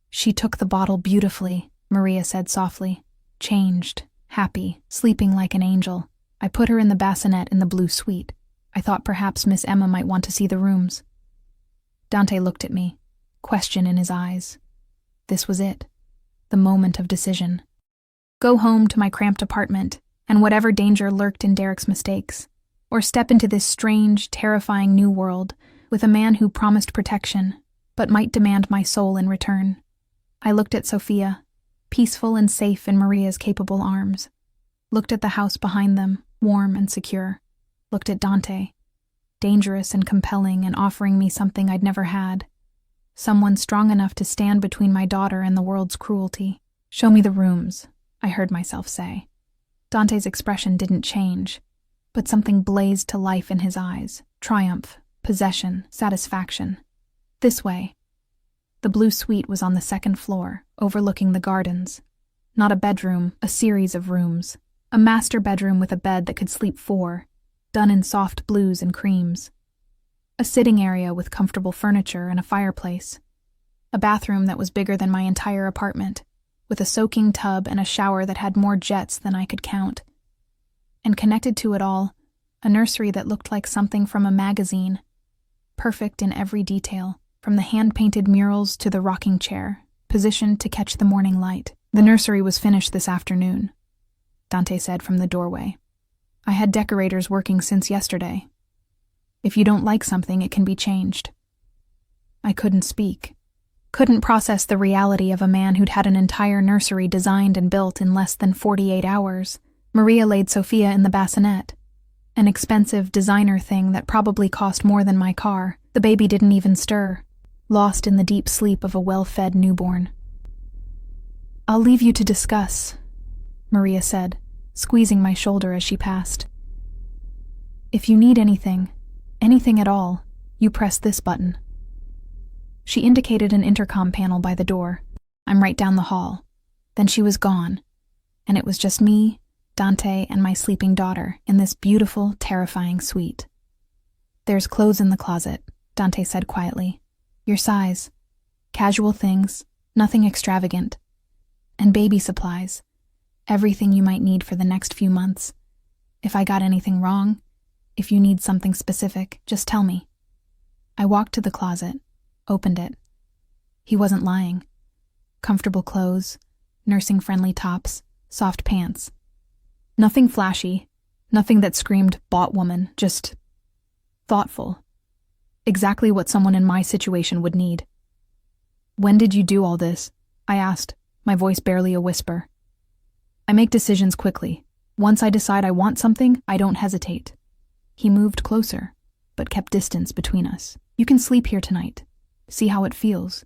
She took the bottle beautifully, Maria said softly, changed, happy, sleeping like an angel. I put her in the bassinet in the blue suite. I thought perhaps Miss Emma might want to see the rooms. Dante looked at me, question in his eyes. This was it, the moment of decision. Go home to my cramped apartment, and whatever danger lurked in Derek's mistakes, or step into this strange, terrifying new world with a man who promised protection, but might demand my soul in return. I looked at Sophia, peaceful and safe in Maria's capable arms. Looked at the house behind them, warm and secure. Looked at Dante, dangerous and compelling and offering me something I'd never had. Someone strong enough to stand between my daughter and the world's cruelty. Show me the rooms, I heard myself say. Dante's expression didn't change, but something blazed to life in his eyes. Triumph, possession, satisfaction. This way. The blue suite was on the second floor, overlooking the gardens. Not a bedroom, a series of rooms. A master bedroom with a bed that could sleep 4, done in soft blues and creams. A sitting area with comfortable furniture and a fireplace. A bathroom that was bigger than my entire apartment, with a soaking tub and a shower that had more jets than I could count. And connected to it all, a nursery that looked like something from a magazine. Perfect in every detail, from the hand-painted murals to the rocking chair, positioned to catch the morning light. The nursery was finished this afternoon, Dante said from the doorway. I had decorators working since yesterday. If you don't like something, it can be changed. I couldn't speak. Couldn't process the reality of a man who'd had an entire nursery designed and built in less than 48 hours. Maria laid Sophia in the bassinet. An expensive designer thing that probably cost more than my car. The baby didn't even stir, lost in the deep sleep of a well-fed newborn. I'll leave you to discuss, Maria said, squeezing my shoulder as she passed. If you need anything at all, you press this button. She indicated an intercom panel by the door. I'm right down the hall. Then she was gone, and it was just me, Dante, and my sleeping daughter in this beautiful, terrifying suite. There's clothes in the closet, Dante said quietly. Your size. Casual things, nothing extravagant. And baby supplies. Everything you might need for the next few months. If I got anything wrong, if you need something specific, just tell me. I walked to the closet, opened it. He wasn't lying. Comfortable clothes, nursing-friendly tops, soft pants. Nothing flashy, nothing that screamed bought woman, just thoughtful. Exactly what someone in my situation would need. "When did you do all this?" I asked, my voice barely a whisper. "I make decisions quickly. Once I decide I want something, I don't hesitate." He moved closer, but kept distance between us. "You can sleep here tonight. See how it feels.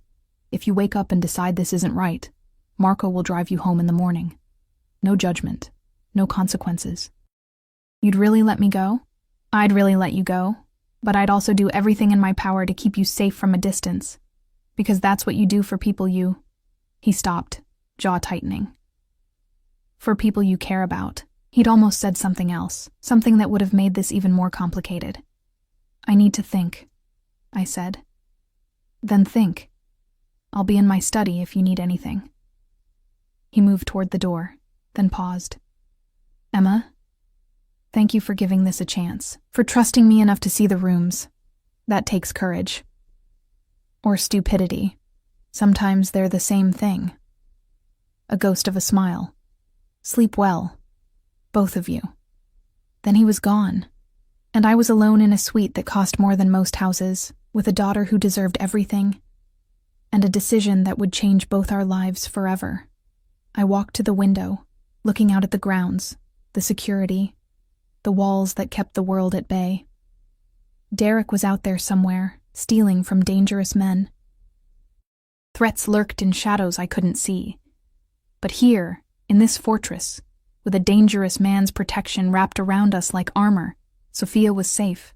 If you wake up and decide this isn't right, Marco will drive you home in the morning. No judgment, no consequences." "You'd really let me go?" "I'd really let you go, but I'd also do everything in my power to keep you safe from a distance. Because that's what you do for people you..." He stopped, jaw tightening. "For people you care about." He'd almost said something else, something that would have made this even more complicated. "I need to think," I said. "Then think. I'll be in my study if you need anything." He moved toward the door, then paused. "Emma, thank you for giving this a chance, for trusting me enough to see the rooms. That takes courage. Or stupidity. Sometimes they're the same thing." A ghost of a smile. "Sleep well. Both of you." Then he was gone, and I was alone in a suite that cost more than most houses, with a daughter who deserved everything, and a decision that would change both our lives forever. I walked to the window, looking out at the grounds, the security, the walls that kept the world at bay. Derek was out there somewhere, stealing from dangerous men. Threats lurked in shadows I couldn't see. But here, in this fortress, with a dangerous man's protection wrapped around us like armor, Sophia was safe.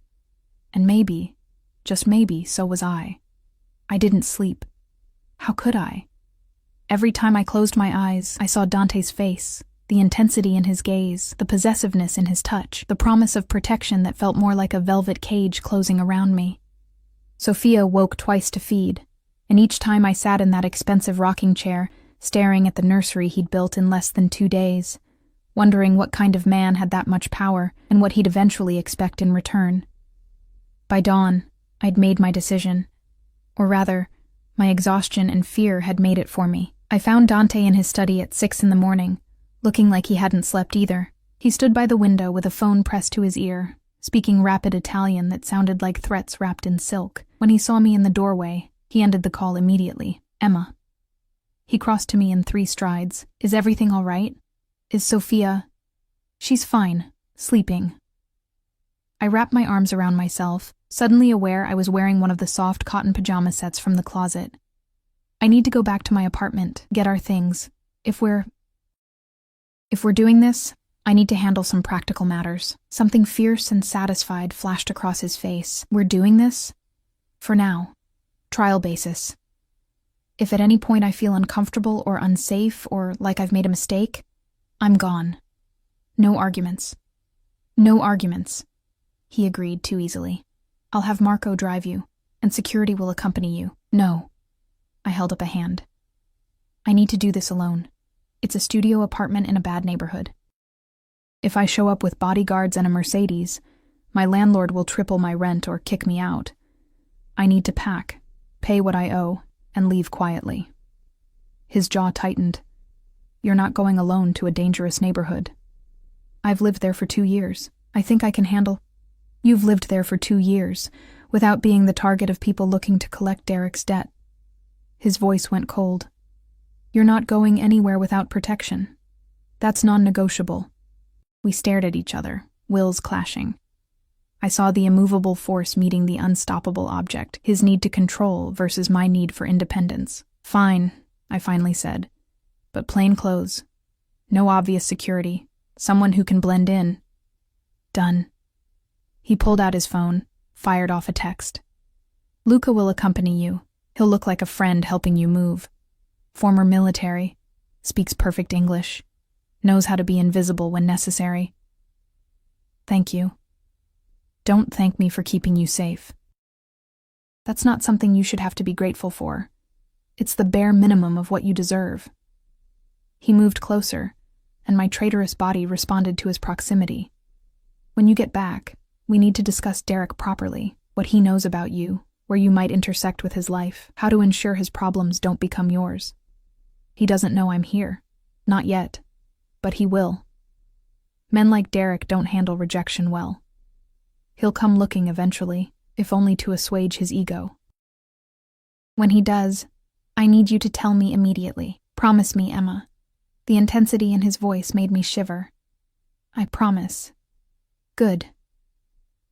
And maybe, just maybe, so was I. I didn't sleep. How could I? Every time I closed my eyes, I saw Dante's face, the intensity in his gaze, the possessiveness in his touch, the promise of protection that felt more like a velvet cage closing around me. Sophia woke twice to feed, and each time I sat in that expensive rocking chair, staring at the nursery he'd built in less than 2 days, wondering what kind of man had that much power and what he'd eventually expect in return. By dawn, I'd made my decision. Or rather, my exhaustion and fear had made it for me. I found Dante in his study at 6 in the morning, looking like he hadn't slept either. He stood by the window with a phone pressed to his ear, speaking rapid Italian that sounded like threats wrapped in silk. When he saw me in the doorway, he ended the call immediately. "Emma." He crossed to me in 3 strides. "Is everything all right? Is Sophia..." "She's fine. Sleeping." I wrapped my arms around myself, suddenly aware I was wearing one of the soft cotton pajama sets from the closet. "I need to go back to my apartment, get our things. If we're doing this, I need to handle some practical matters." Something fierce and satisfied flashed across his face. "We're doing this? For now. Trial basis. If at any point I feel uncomfortable or unsafe or like I've made a mistake, I'm gone. No arguments." "No arguments," he agreed too easily. "I'll have Marco drive you, and security will accompany you." "No." I held up a hand. "I need to do this alone. It's a studio apartment in a bad neighborhood. If I show up with bodyguards and a Mercedes, my landlord will triple my rent or kick me out. I need to pack, pay what I owe, and leave quietly." His jaw tightened. "You're not going alone to a dangerous neighborhood. I've lived there for 2 years. I think I can handle..." "You've lived there for 2 years, without being the target of people looking to collect Derek's debt." His voice went cold. "You're not going anywhere without protection. That's non-negotiable." We stared at each other, wills clashing. I saw the immovable force meeting the unstoppable object, his need to control versus my need for independence. "Fine," I finally said. "But plain clothes. No obvious security. Someone who can blend in." "Done." He pulled out his phone, fired off a text. "Luca will accompany you. He'll look like a friend helping you move. Former military. Speaks perfect English. Knows how to be invisible when necessary. Thank you. Don't thank me for keeping you safe. That's not something you should have to be grateful for. It's the bare minimum of what you deserve." He moved closer, and my traitorous body responded to his proximity. "When you get back, we need to discuss Derek properly, what he knows about you, where you might intersect with his life, how to ensure his problems don't become yours. He doesn't know I'm here." Not yet. But he will. Men like Derek don't handle rejection well. He'll come looking eventually, if only to assuage his ego. When he does, I need you to tell me immediately. Promise me, Emma. The intensity in his voice made me shiver. I promise. Good.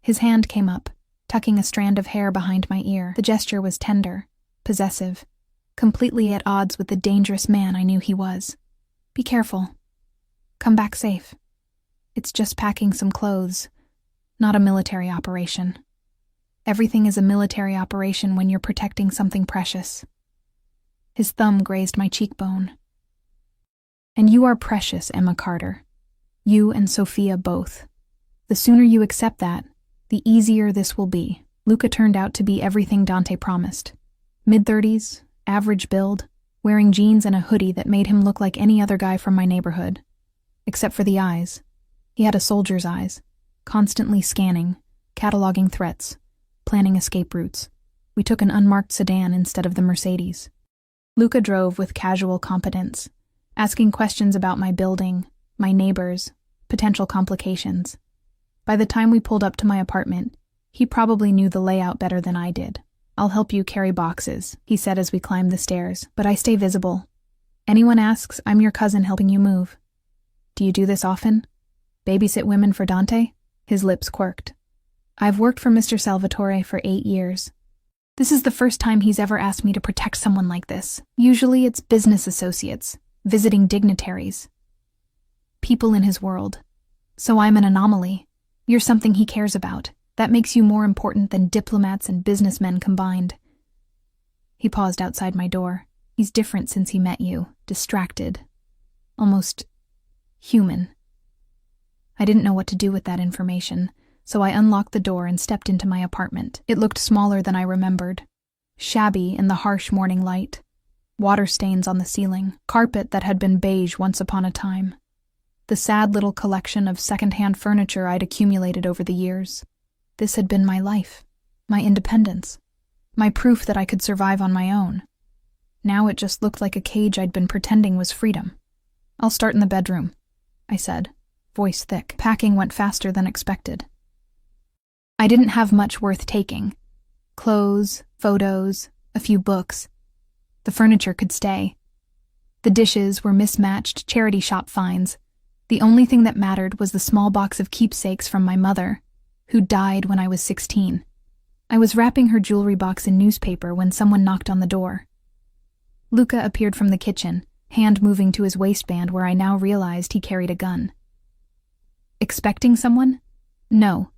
His hand came up, tucking a strand of hair behind my ear. The gesture was tender, possessive, completely at odds with the dangerous man I knew he was. Be careful. Come back safe. It's just packing some clothes, not a military operation. Everything is a military operation when you're protecting something precious. His thumb grazed my cheekbone. And you are precious, Emma Carter. You and Sophia both. The sooner you accept that, the easier this will be. Luca turned out to be everything Dante promised. Mid-30s, average build, wearing jeans and a hoodie that made him look like any other guy from my neighborhood. Except for the eyes. He had a soldier's eyes, constantly scanning, cataloging threats, planning escape routes. We took an unmarked sedan instead of the Mercedes. Luca drove with casual competence, asking questions about my building, my neighbors, potential complications. By the time we pulled up to my apartment, he probably knew the layout better than I did. I'll help you carry boxes, he said as we climbed the stairs, but I stay visible. Anyone asks, I'm your cousin helping you move. Do you do this often? Babysit women for Dante? His lips quirked. I've worked for Mr. Salvatore for 8 years. This is the first time he's ever asked me to protect someone like this. Usually it's business associates, visiting dignitaries. People in his world. So I'm an anomaly. You're something he cares about. That makes you more important than diplomats and businessmen combined. He paused outside my door. He's different since he met you. Distracted. Almost human. I didn't know what to do with that information, so I unlocked the door and stepped into my apartment. It looked smaller than I remembered. Shabby in the harsh morning light. Water stains on the ceiling. Carpet that had been beige once upon a time. The sad little collection of second-hand furniture I'd accumulated over the years. This had been my life, my independence, my proof that I could survive on my own. Now it just looked like a cage I'd been pretending was freedom. I'll start in the bedroom, I said, voice thick. Packing went faster than expected. I didn't have much worth taking. Clothes, photos, a few books. The furniture could stay. The dishes were mismatched charity shop finds. The only thing that mattered was the small box of keepsakes from my mother, who died when I was 16. I was wrapping her jewelry box in newspaper when someone knocked on the door. Luca appeared from the kitchen, hand moving to his waistband where I now realized he carried a gun. Expecting someone? No.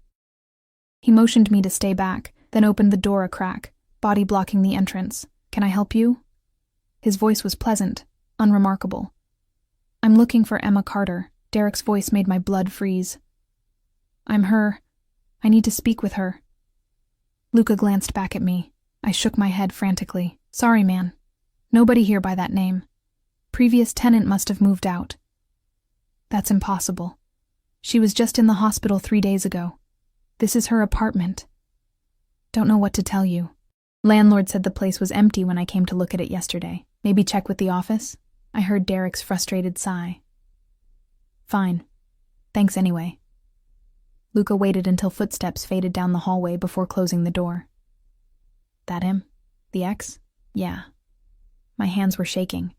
He motioned me to stay back, then opened the door a crack, body blocking the entrance. Can I help you? His voice was pleasant, unremarkable. I'm looking for Emma Carter. Derek's voice made my blood freeze. I'm her. I need to speak with her. Luca glanced back at me. I shook my head frantically. Sorry, man. Nobody here by that name. Previous tenant must have moved out. That's impossible. She was just in the hospital 3 days ago. This is her apartment. Don't know what to tell you. Landlord said the place was empty when I came to look at it yesterday. Maybe check with the office? I heard Derek's frustrated sigh. Fine. Thanks anyway. Luca waited until footsteps faded down the hallway before closing the door. That him? The ex? Yeah. My hands were shaking.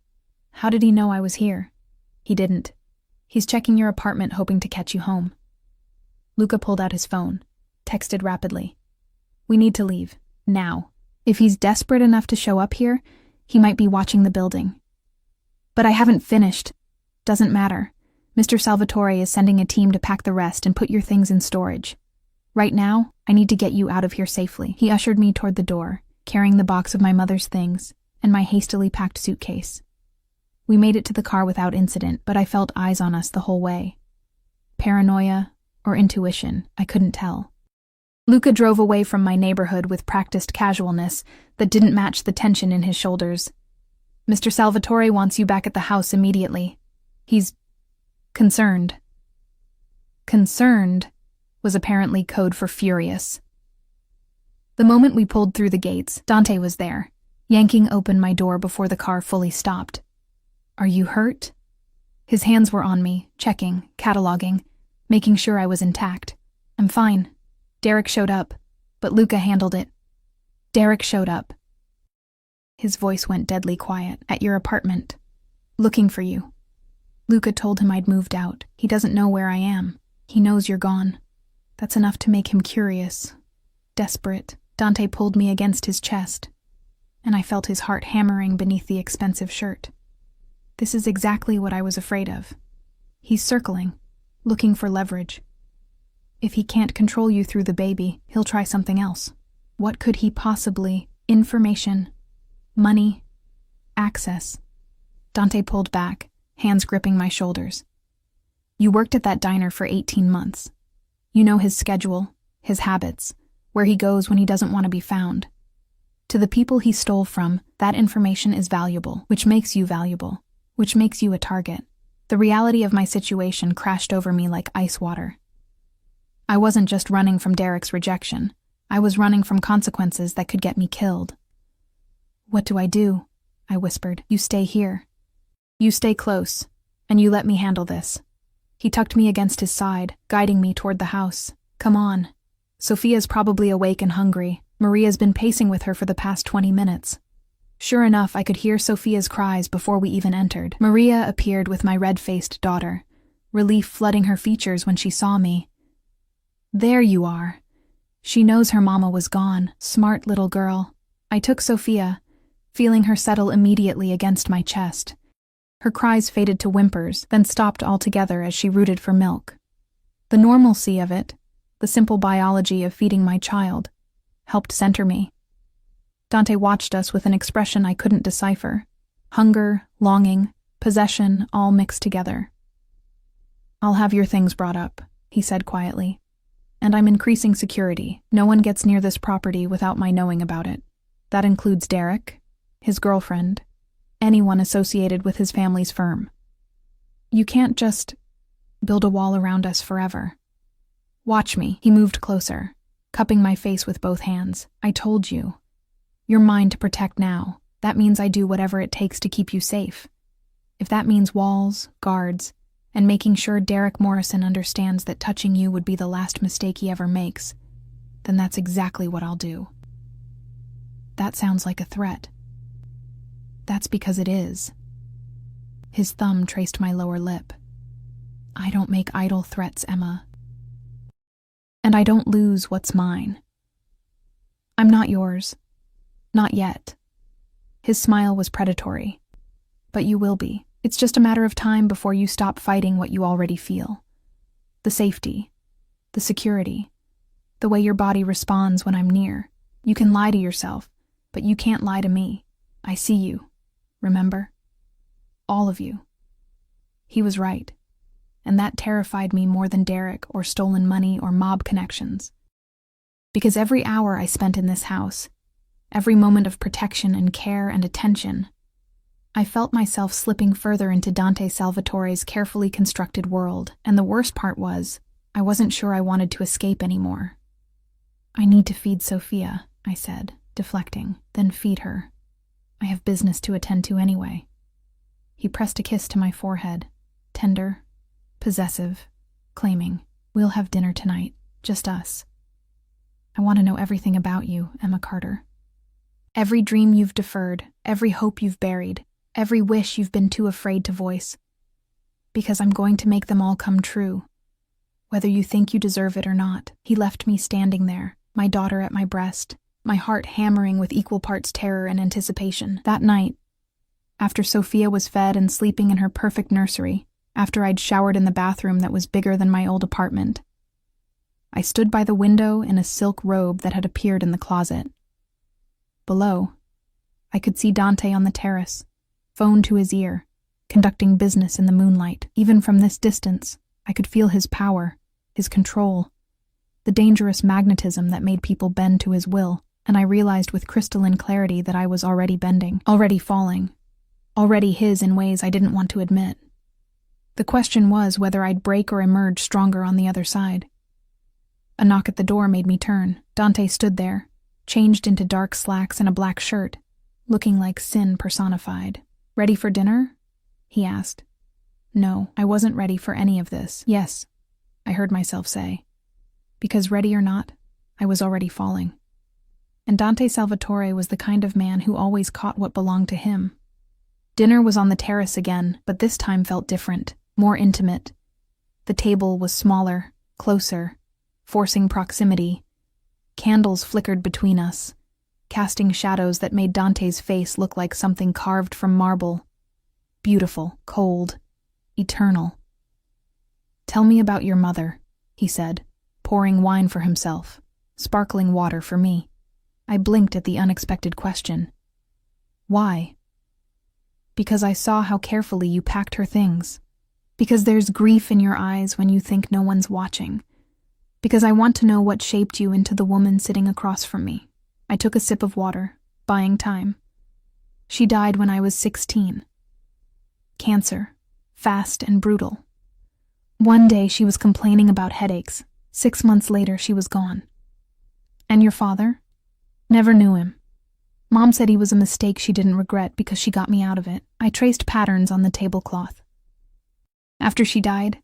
How did he know I was here? He didn't. He's checking your apartment hoping to catch you home. Luca pulled out his phone, texted rapidly. We need to leave. Now. If he's desperate enough to show up here, he might be watching the building. But I haven't finished. Doesn't matter. Mr. Salvatore is sending a team to pack the rest and put your things in storage. Right now, I need to get you out of here safely. He ushered me toward the door, carrying the box of my mother's things and my hastily packed suitcase. We made it to the car without incident, but I felt eyes on us the whole way. Paranoia or intuition, I couldn't tell. Luca drove away from my neighborhood with practiced casualness that didn't match the tension in his shoulders. Mr. Salvatore wants you back at the house immediately. He's concerned. Concerned was apparently code for furious. The moment we pulled through the gates, Dante was there, yanking open my door before the car fully stopped. Are you hurt? His hands were on me, checking, cataloging, making sure I was intact. I'm fine. Derek showed up, but Luca handled it. Derek showed up. His voice went deadly quiet. At your apartment. Looking for you. Luca told him I'd moved out. He doesn't know where I am. He knows you're gone. That's enough to make him curious. Desperate. Dante pulled me against his chest, and I felt his heart hammering beneath the expensive shirt. This is exactly what I was afraid of. He's circling, looking for leverage. If he can't control you through the baby, he'll try something else. What could he possibly? Information, money, access. Dante pulled back, hands gripping my shoulders. You worked at that diner for 18 months. You know his schedule, his habits, where he goes when he doesn't want to be found. To the people he stole from, that information is valuable, which makes you valuable, which makes you a target. The reality of my situation crashed over me like ice water. I wasn't just running from Derek's rejection. I was running from consequences that could get me killed. What do? I whispered. You stay here. You stay close, and you let me handle this. He tucked me against his side, guiding me toward the house. Come on. Sophia's probably awake and hungry. Maria's been pacing with her for the past 20 minutes. Sure enough, I could hear Sophia's cries before we even entered. Maria appeared with my red-faced daughter, relief flooding her features when she saw me. There you are. She knows her mama was gone. Smart little girl. I took Sophia, feeling her settle immediately against my chest. Her cries faded to whimpers, then stopped altogether as she rooted for milk. The normalcy of it, the simple biology of feeding my child, helped center me. Dante watched us with an expression I couldn't decipher. Hunger, longing, possession, all mixed together. I'll have your things brought up, he said quietly. And I'm increasing security. No one gets near this property without my knowing about it. That includes Derek, his girlfriend, anyone associated with his family's firm. You can't just build a wall around us forever. Watch me. He moved closer, cupping my face with both hands. I told you. You're mine to protect now. That means I do whatever it takes to keep you safe. If that means walls, guards, and making sure Derek Morrison understands that touching you would be the last mistake he ever makes, then that's exactly what I'll do. That sounds like a threat. That's because it is. His thumb traced my lower lip. I don't make idle threats, Emma. And I don't lose what's mine. I'm not yours. Not yet. His smile was predatory. But you will be. It's just a matter of time before you stop fighting what you already feel. The safety, the security, the way your body responds when I'm near. You can lie to yourself, but you can't lie to me. I see you. Remember? All of you. He was right. And that terrified me more than Derek or stolen money or mob connections. Because every hour I spent in this house, every moment of protection and care and attention, I felt myself slipping further into Dante Salvatore's carefully constructed world, and the worst part was, I wasn't sure I wanted to escape anymore. I need to feed Sophia, I said, deflecting, then feed her. I have business to attend to anyway. He pressed a kiss to my forehead, tender, possessive, claiming, we'll have dinner tonight, just us. I want to know everything about you, Emma Carter. Every dream you've deferred, every hope you've buried, every wish you've been too afraid to voice. Because I'm going to make them all come true, whether you think you deserve it or not. He left me standing there, my daughter at my breast, my heart hammering with equal parts terror and anticipation. That night, after Sophia was fed and sleeping in her perfect nursery, after I'd showered in the bathroom that was bigger than my old apartment, I stood by the window in a silk robe that had appeared in the closet. Below, I could see Dante on the terrace, phone to his ear, conducting business in the moonlight. Even from this distance, I could feel his power, his control, the dangerous magnetism that made people bend to his will, and I realized with crystalline clarity that I was already bending, already falling, already his in ways I didn't want to admit. The question was whether I'd break or emerge stronger on the other side. A knock at the door made me turn. Dante stood there, changed into dark slacks and a black shirt, looking like sin personified. Ready for dinner? He asked. No, I wasn't ready for any of this. Yes, I heard myself say. Because ready or not, I was already falling. And Dante Salvatore was the kind of man who always caught what belonged to him. Dinner was on the terrace again, but this time felt different, more intimate. The table was smaller, closer, forcing proximity. Candles flickered between us, casting shadows that made Dante's face look like something carved from marble. Beautiful, cold, eternal. "Tell me about your mother," he said, pouring wine for himself, sparkling water for me. I blinked at the unexpected question. "Why?" "Because I saw how carefully you packed her things. Because there's grief in your eyes when you think no one's watching. Because I want to know what shaped you into the woman sitting across from me." I took a sip of water, buying time. "She died when I was 16. Cancer, fast and brutal. One day she was complaining about headaches. 6 months later she was gone." "And your father?" "Never knew him. Mom said he was a mistake she didn't regret because she got me out of it." I traced patterns on the tablecloth. "After she died,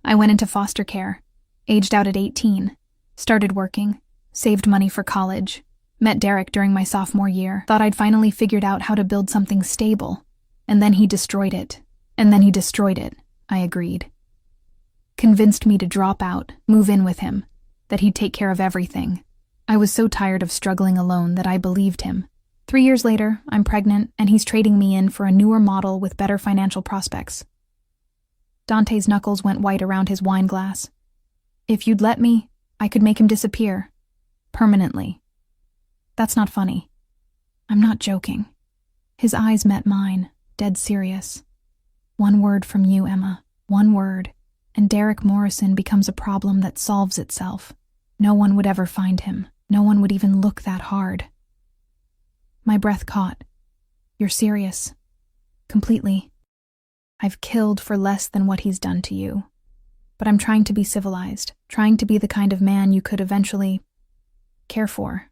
I went into foster care, aged out at 18, started working, saved money for college, met Derek during my sophomore year, thought I'd finally figured out how to build something stable, and then he destroyed it. I agreed. Convinced me to drop out, move in with him, that he'd take care of everything. I was so tired of struggling alone that I believed him. 3 years later, I'm pregnant, and he's trading me in for a newer model with better financial prospects." Dante's knuckles went white around his wine glass. "If you'd let me, I could make him disappear. Permanently." "That's not funny." "I'm not joking." His eyes met mine, dead serious. "One word from you, Emma. One word, and Derek Morrison becomes a problem that solves itself. No one would ever find him. No one would even look that hard." My breath caught. "You're serious?" "Completely. I've killed for less than what he's done to you. But I'm trying to be civilized, trying to be the kind of man you could eventually care for."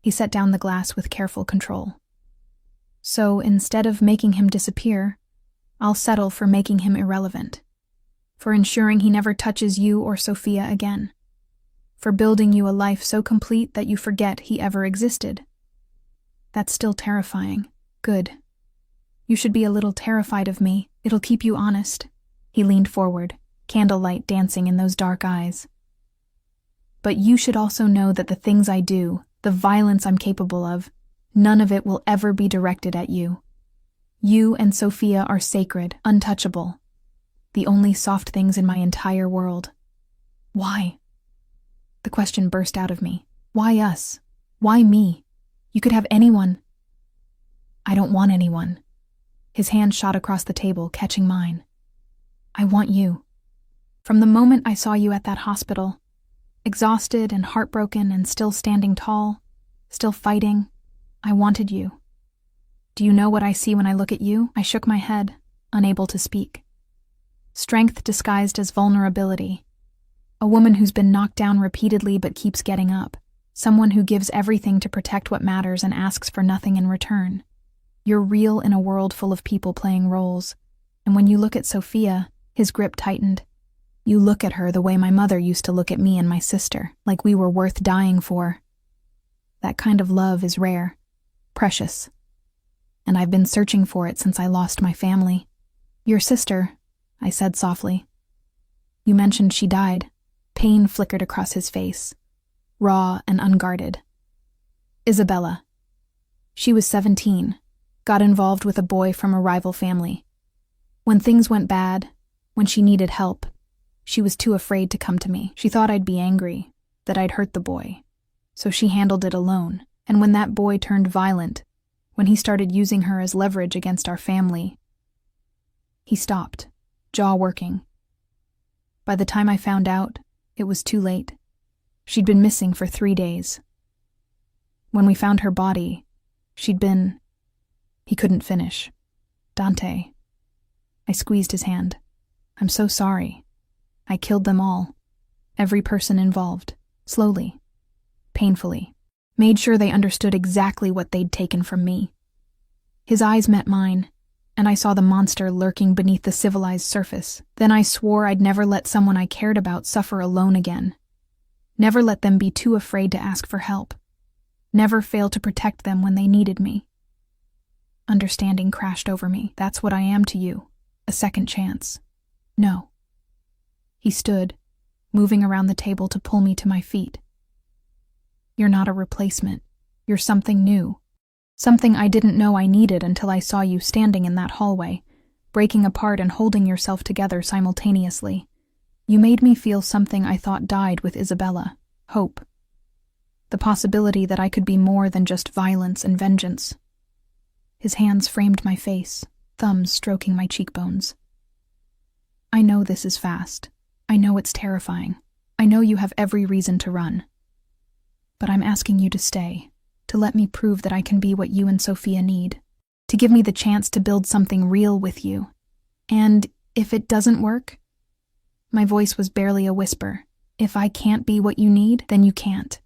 He set down the glass with careful control. "So instead of making him disappear, I'll settle for making him irrelevant. For ensuring he never touches you or Sophia again. For building you a life so complete that you forget he ever existed." "That's still terrifying." "Good. You should be a little terrified of me. It'll keep you honest." He leaned forward, candlelight dancing in those dark eyes. "But you should also know that the things I do, the violence I'm capable of, none of it will ever be directed at you. You and Sophia are sacred, untouchable. The only soft things in my entire world." "Why?" The question burst out of me. "Why us? Why me? You could have anyone." "I don't want anyone." His hand shot across the table, catching mine. "I want you. From the moment I saw you at that hospital, exhausted and heartbroken and still standing tall, still fighting, I wanted you. Do you know what I see when I look at you?" I shook my head, unable to speak. "Strength disguised as vulnerability. A woman who's been knocked down repeatedly but keeps getting up. Someone who gives everything to protect what matters and asks for nothing in return. You're real in a world full of people playing roles. And when you look at Sophia," his grip tightened, "you look at her the way my mother used to look at me and my sister, like we were worth dying for. That kind of love is rare, precious. And I've been searching for it since I lost my family." "Your sister," I said softly. "You mentioned she died." Pain flickered across his face, raw and unguarded. "Isabella. She was 17, got involved with a boy from a rival family. When things went bad, when she needed help, she was too afraid to come to me. She thought I'd be angry, that I'd hurt the boy. So she handled it alone, and when that boy turned violent, when he started using her as leverage against our family..." He stopped, jaw working. "By the time I found out, it was too late. She'd been missing for 3 days. When we found her body, she'd been..." He couldn't finish. "Dante." I squeezed his hand. "I'm so sorry. I killed them all. Every person involved. Slowly. Painfully. Made sure they understood exactly what they'd taken from me." His eyes met mine, and I saw the monster lurking beneath the civilized surface. Then I swore I'd never let someone I cared about suffer alone again. Never let them be too afraid to ask for help. Never fail to protect them when they needed me. Understanding crashed over me. That's what I am to you. A second chance. No. He stood, moving around the table to pull me to my feet. You're not a replacement. You're something new. Something I didn't know I needed until I saw you standing in that hallway, breaking apart and holding yourself together simultaneously. You made me feel something I thought died with Isabella: hope. The possibility that I could be more than just violence and vengeance. His hands framed my face, thumbs stroking my cheekbones. I know this is fast. I know it's terrifying. I know you have every reason to run. But I'm asking you to stay, to let me prove that I can be what you and Sophia need, to give me the chance to build something real with you. And if it doesn't work, my voice was barely a whisper. If I can't be what you need, then you can't.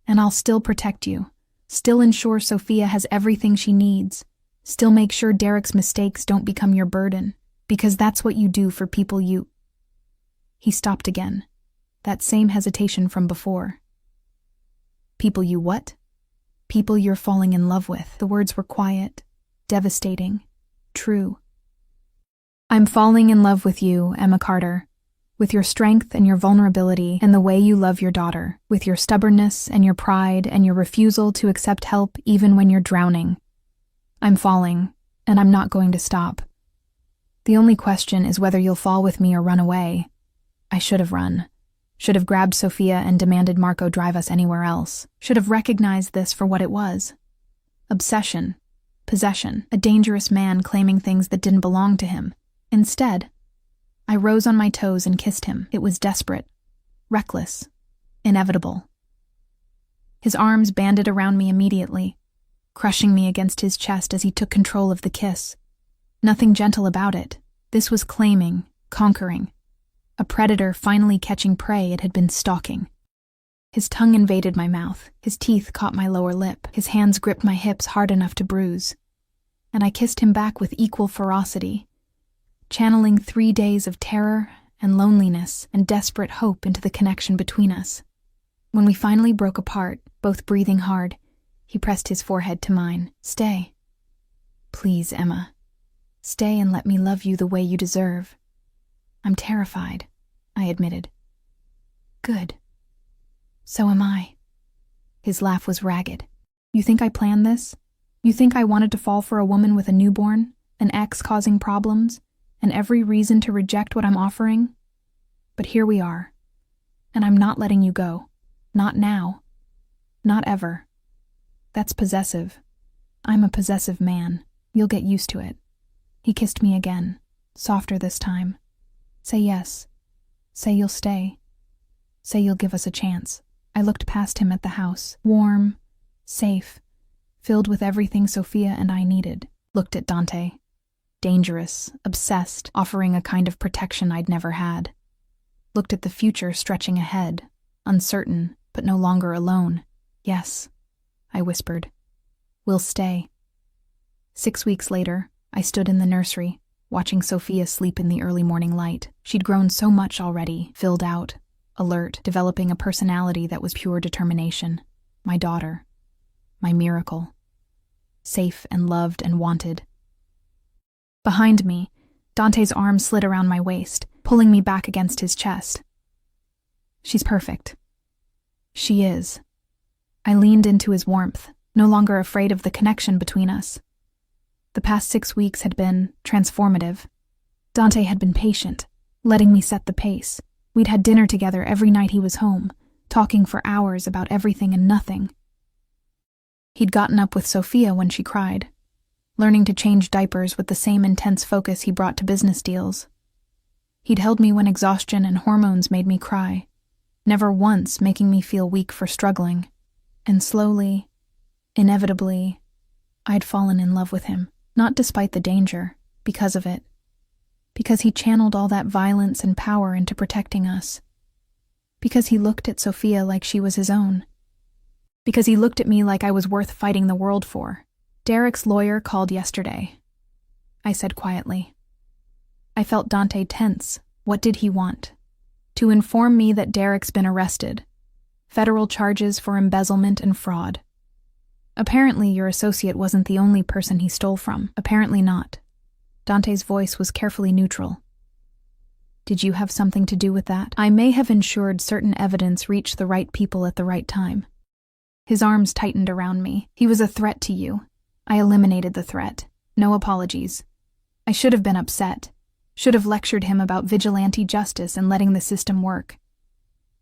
And I'll still protect you, still ensure Sophia has everything she needs, still make sure Derek's mistakes don't become your burden, because that's what you do for people you... He stopped again, that same hesitation from before. People you what? People you're falling in love with. The words were quiet, devastating, true. I'm falling in love with you, Emma Carter, with your strength and your vulnerability and the way you love your daughter, with your stubbornness and your pride and your refusal to accept help even when you're drowning. I'm falling, and I'm not going to stop. The only question is whether you'll fall with me or run away. I should have run. Should have grabbed Sophia and demanded Marco drive us anywhere else. Should have recognized this for what it was. Obsession. Possession. A dangerous man claiming things that didn't belong to him. Instead, I rose on my toes and kissed him. It was desperate. Reckless. Inevitable. His arms banded around me immediately, crushing me against his chest as he took control of the kiss. Nothing gentle about it. This was claiming, conquering. A predator finally catching prey it had been stalking. His tongue invaded my mouth. His teeth caught my lower lip. His hands gripped my hips hard enough to bruise. And I kissed him back with equal ferocity, channeling 3 days of terror and loneliness and desperate hope into the connection between us. When we finally broke apart, both breathing hard, he pressed his forehead to mine. Stay. Please, Emma. Stay and let me love you the way you deserve. I'm terrified, I admitted. Good. So am I. His laugh was ragged. You think I planned this? You think I wanted to fall for a woman with a newborn, an ex causing problems, and every reason to reject what I'm offering? But here we are. And I'm not letting you go. Not now. Not ever. That's possessive. I'm a possessive man. You'll get used to it. He kissed me again, softer this time. Say yes. Say you'll stay. Say you'll give us a chance. I looked past him at the house, warm, safe, filled with everything Sophia and I needed. Looked at Dante. Dangerous, obsessed, offering a kind of protection I'd never had. Looked at the future stretching ahead, uncertain, but no longer alone. Yes, I whispered. We'll stay. 6 weeks later, I stood in the nursery, watching Sophia sleep in the early morning light. She'd grown so much already, filled out, alert, developing a personality that was pure determination. My daughter. My miracle. Safe and loved and wanted. Behind me, Dante's arm slid around my waist, pulling me back against his chest. She's perfect. She is. I leaned into his warmth, no longer afraid of the connection between us. The past 6 weeks had been transformative. Dante had been patient, letting me set the pace. We'd had dinner together every night he was home, talking for hours about everything and nothing. He'd gotten up with Sophia when she cried, learning to change diapers with the same intense focus he brought to business deals. He'd held me when exhaustion and hormones made me cry, never once making me feel weak for struggling. And slowly, inevitably, I'd fallen in love with him. Not despite the danger, because of it. Because he channeled all that violence and power into protecting us. Because he looked at Sophia like she was his own. Because he looked at me like I was worth fighting the world for. Derek's lawyer called yesterday. I said quietly. I felt Dante tense. What did he want? To inform me that Derek's been arrested. Federal charges for embezzlement and fraud. Apparently your associate wasn't the only person he stole from. Apparently not. Dante's voice was carefully neutral. Did you have something to do with that? I may have ensured certain evidence reached the right people at the right time. His arms tightened around me. He was a threat to you. I eliminated the threat. No apologies. I should have been upset. Should have lectured him about vigilante justice and letting the system work.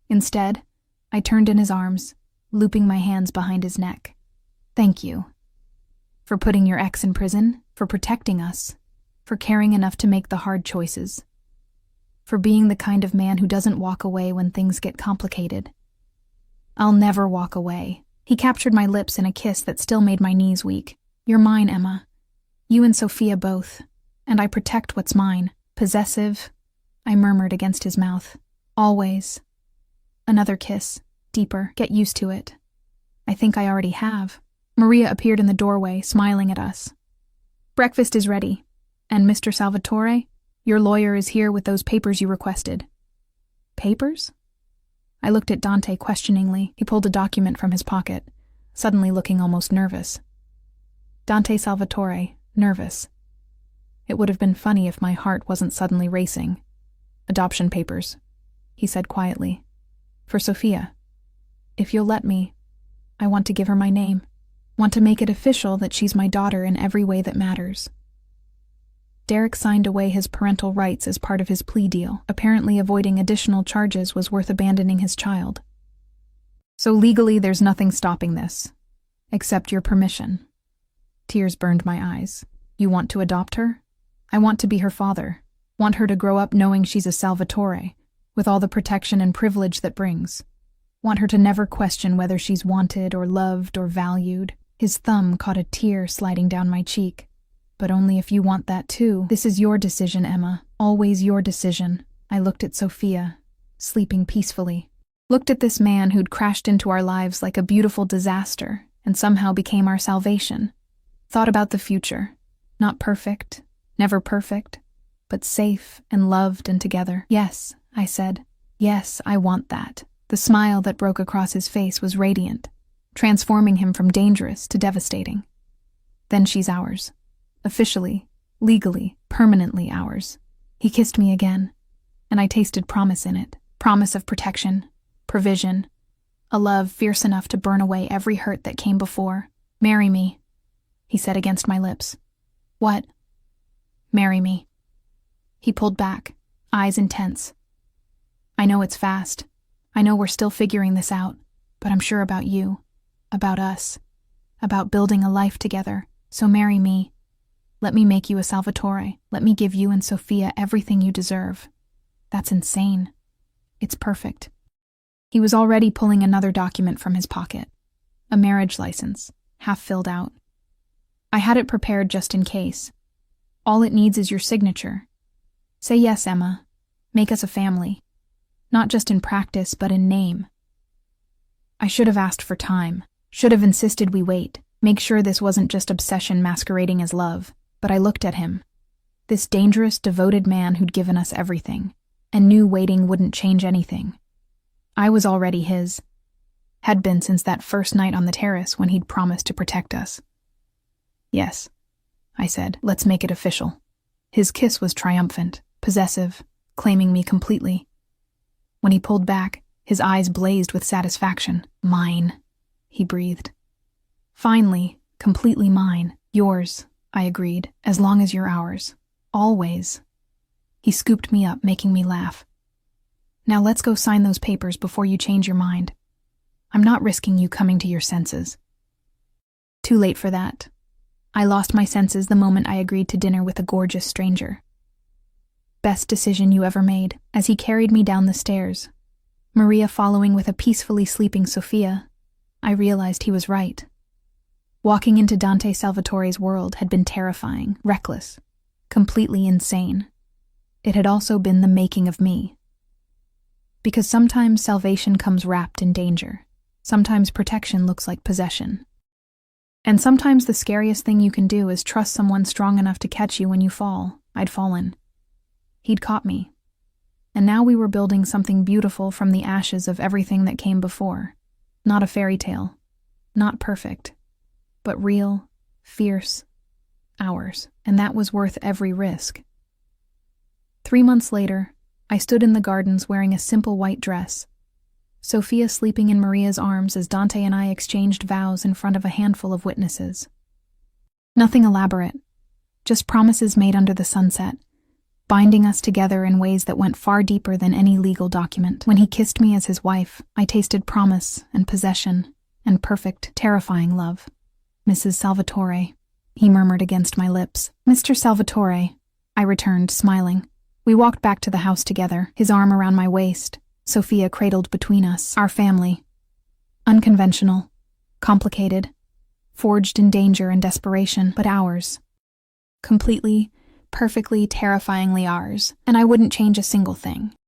Instead, I turned in his arms, looping my hands behind his neck. Thank you. For putting your ex in prison, for protecting us, for caring enough to make the hard choices, for being the kind of man who doesn't walk away when things get complicated. I'll never walk away. He captured my lips in a kiss that still made my knees weak. You're mine, Emma. You and Sophia both. And I protect what's mine. Possessive, I murmured against his mouth. Always. Another kiss. Deeper. Get used to it. I think I already have. Maria appeared in the doorway, smiling at us. Breakfast is ready. And Mr. Salvatore, your lawyer is here with those papers you requested. Papers? I looked at Dante questioningly. He pulled a document from his pocket, suddenly looking almost nervous. Dante Salvatore, nervous. It would have been funny if my heart wasn't suddenly racing. Adoption papers, he said quietly. For Sophia. If you'll let me, I want to give her my name. Want to make it official that she's my daughter in every way that matters. Derek signed away his parental rights as part of his plea deal. Apparently avoiding additional charges was worth abandoning his child. So legally there's nothing stopping this, except your permission. Tears burned my eyes. You want to adopt her? I want to be her father. Want her to grow up knowing she's a Salvatore, with all the protection and privilege that brings. Want her to never question whether she's wanted or loved or valued. His thumb caught a tear sliding down my cheek. But only if you want that too. This is your decision, Emma. Always your decision. I looked at Sophia, sleeping peacefully. Looked at this man who'd crashed into our lives like a beautiful disaster and somehow became our salvation. Thought about the future. Not perfect, never perfect, but safe and loved and together. Yes, I said. Yes, I want that. The smile that broke across his face was radiant, transforming him from dangerous to devastating. Then she's ours. Officially, legally, permanently ours. He kissed me again, and I tasted promise in it. Promise of protection, provision, a love fierce enough to burn away every hurt that came before. Marry me, he said against my lips. What? Marry me. He pulled back, eyes intense. I know it's fast. I know we're still figuring this out, but I'm sure about you, about us, about building a life together. So marry me. Let me make you a Salvatore. Let me give you and Sophia everything you deserve. That's insane. It's perfect. He was already pulling another document from his pocket. A marriage license, half filled out. I had it prepared just in case. All it needs is your signature. Say yes, Emma. Make us a family. Not just in practice, but in name. I should have asked for time. Should have insisted we wait. Make sure this wasn't just obsession masquerading as love. But I looked at him. This dangerous, devoted man who'd given us everything, and knew waiting wouldn't change anything. I was already his. Had been since that first night on the terrace when he'd promised to protect us. Yes, I said, let's make it official. His kiss was triumphant, possessive, claiming me completely. When he pulled back, his eyes blazed with satisfaction. Mine, he breathed. Finally, completely mine. Yours, I agreed, as long as you're ours. Always. He scooped me up, making me laugh. Now let's go sign those papers before you change your mind. I'm not risking you coming to your senses. Too late for that. I lost my senses the moment I agreed to dinner with a gorgeous stranger. Best decision you ever made. As he carried me down the stairs, Maria following with a peacefully sleeping Sophia, I realized he was right. Walking into Dante Salvatore's world had been terrifying, reckless, completely insane. It had also been the making of me. Because sometimes salvation comes wrapped in danger. Sometimes protection looks like possession. And sometimes the scariest thing you can do is trust someone strong enough to catch you when you fall. I'd fallen. He'd caught me. And now we were building something beautiful from the ashes of everything that came before. Not a fairy tale. Not perfect. But real, fierce, ours. And that was worth every risk. 3 months later, I stood in the gardens wearing a simple white dress, Sophia sleeping in Maria's arms as Dante and I exchanged vows in front of a handful of witnesses. Nothing elaborate, just promises made under the sunset, binding us together in ways that went far deeper than any legal document. When he kissed me as his wife, I tasted promise and possession and perfect, terrifying love. "Mrs. Salvatore," he murmured against my lips. "Mr. Salvatore," I returned, smiling. We walked back to the house together, his arm around my waist, Sophia cradled between us. Our family. Unconventional, complicated, forged in danger and desperation, but ours. Completely, perfectly, terrifyingly ours, and I wouldn't change a single thing.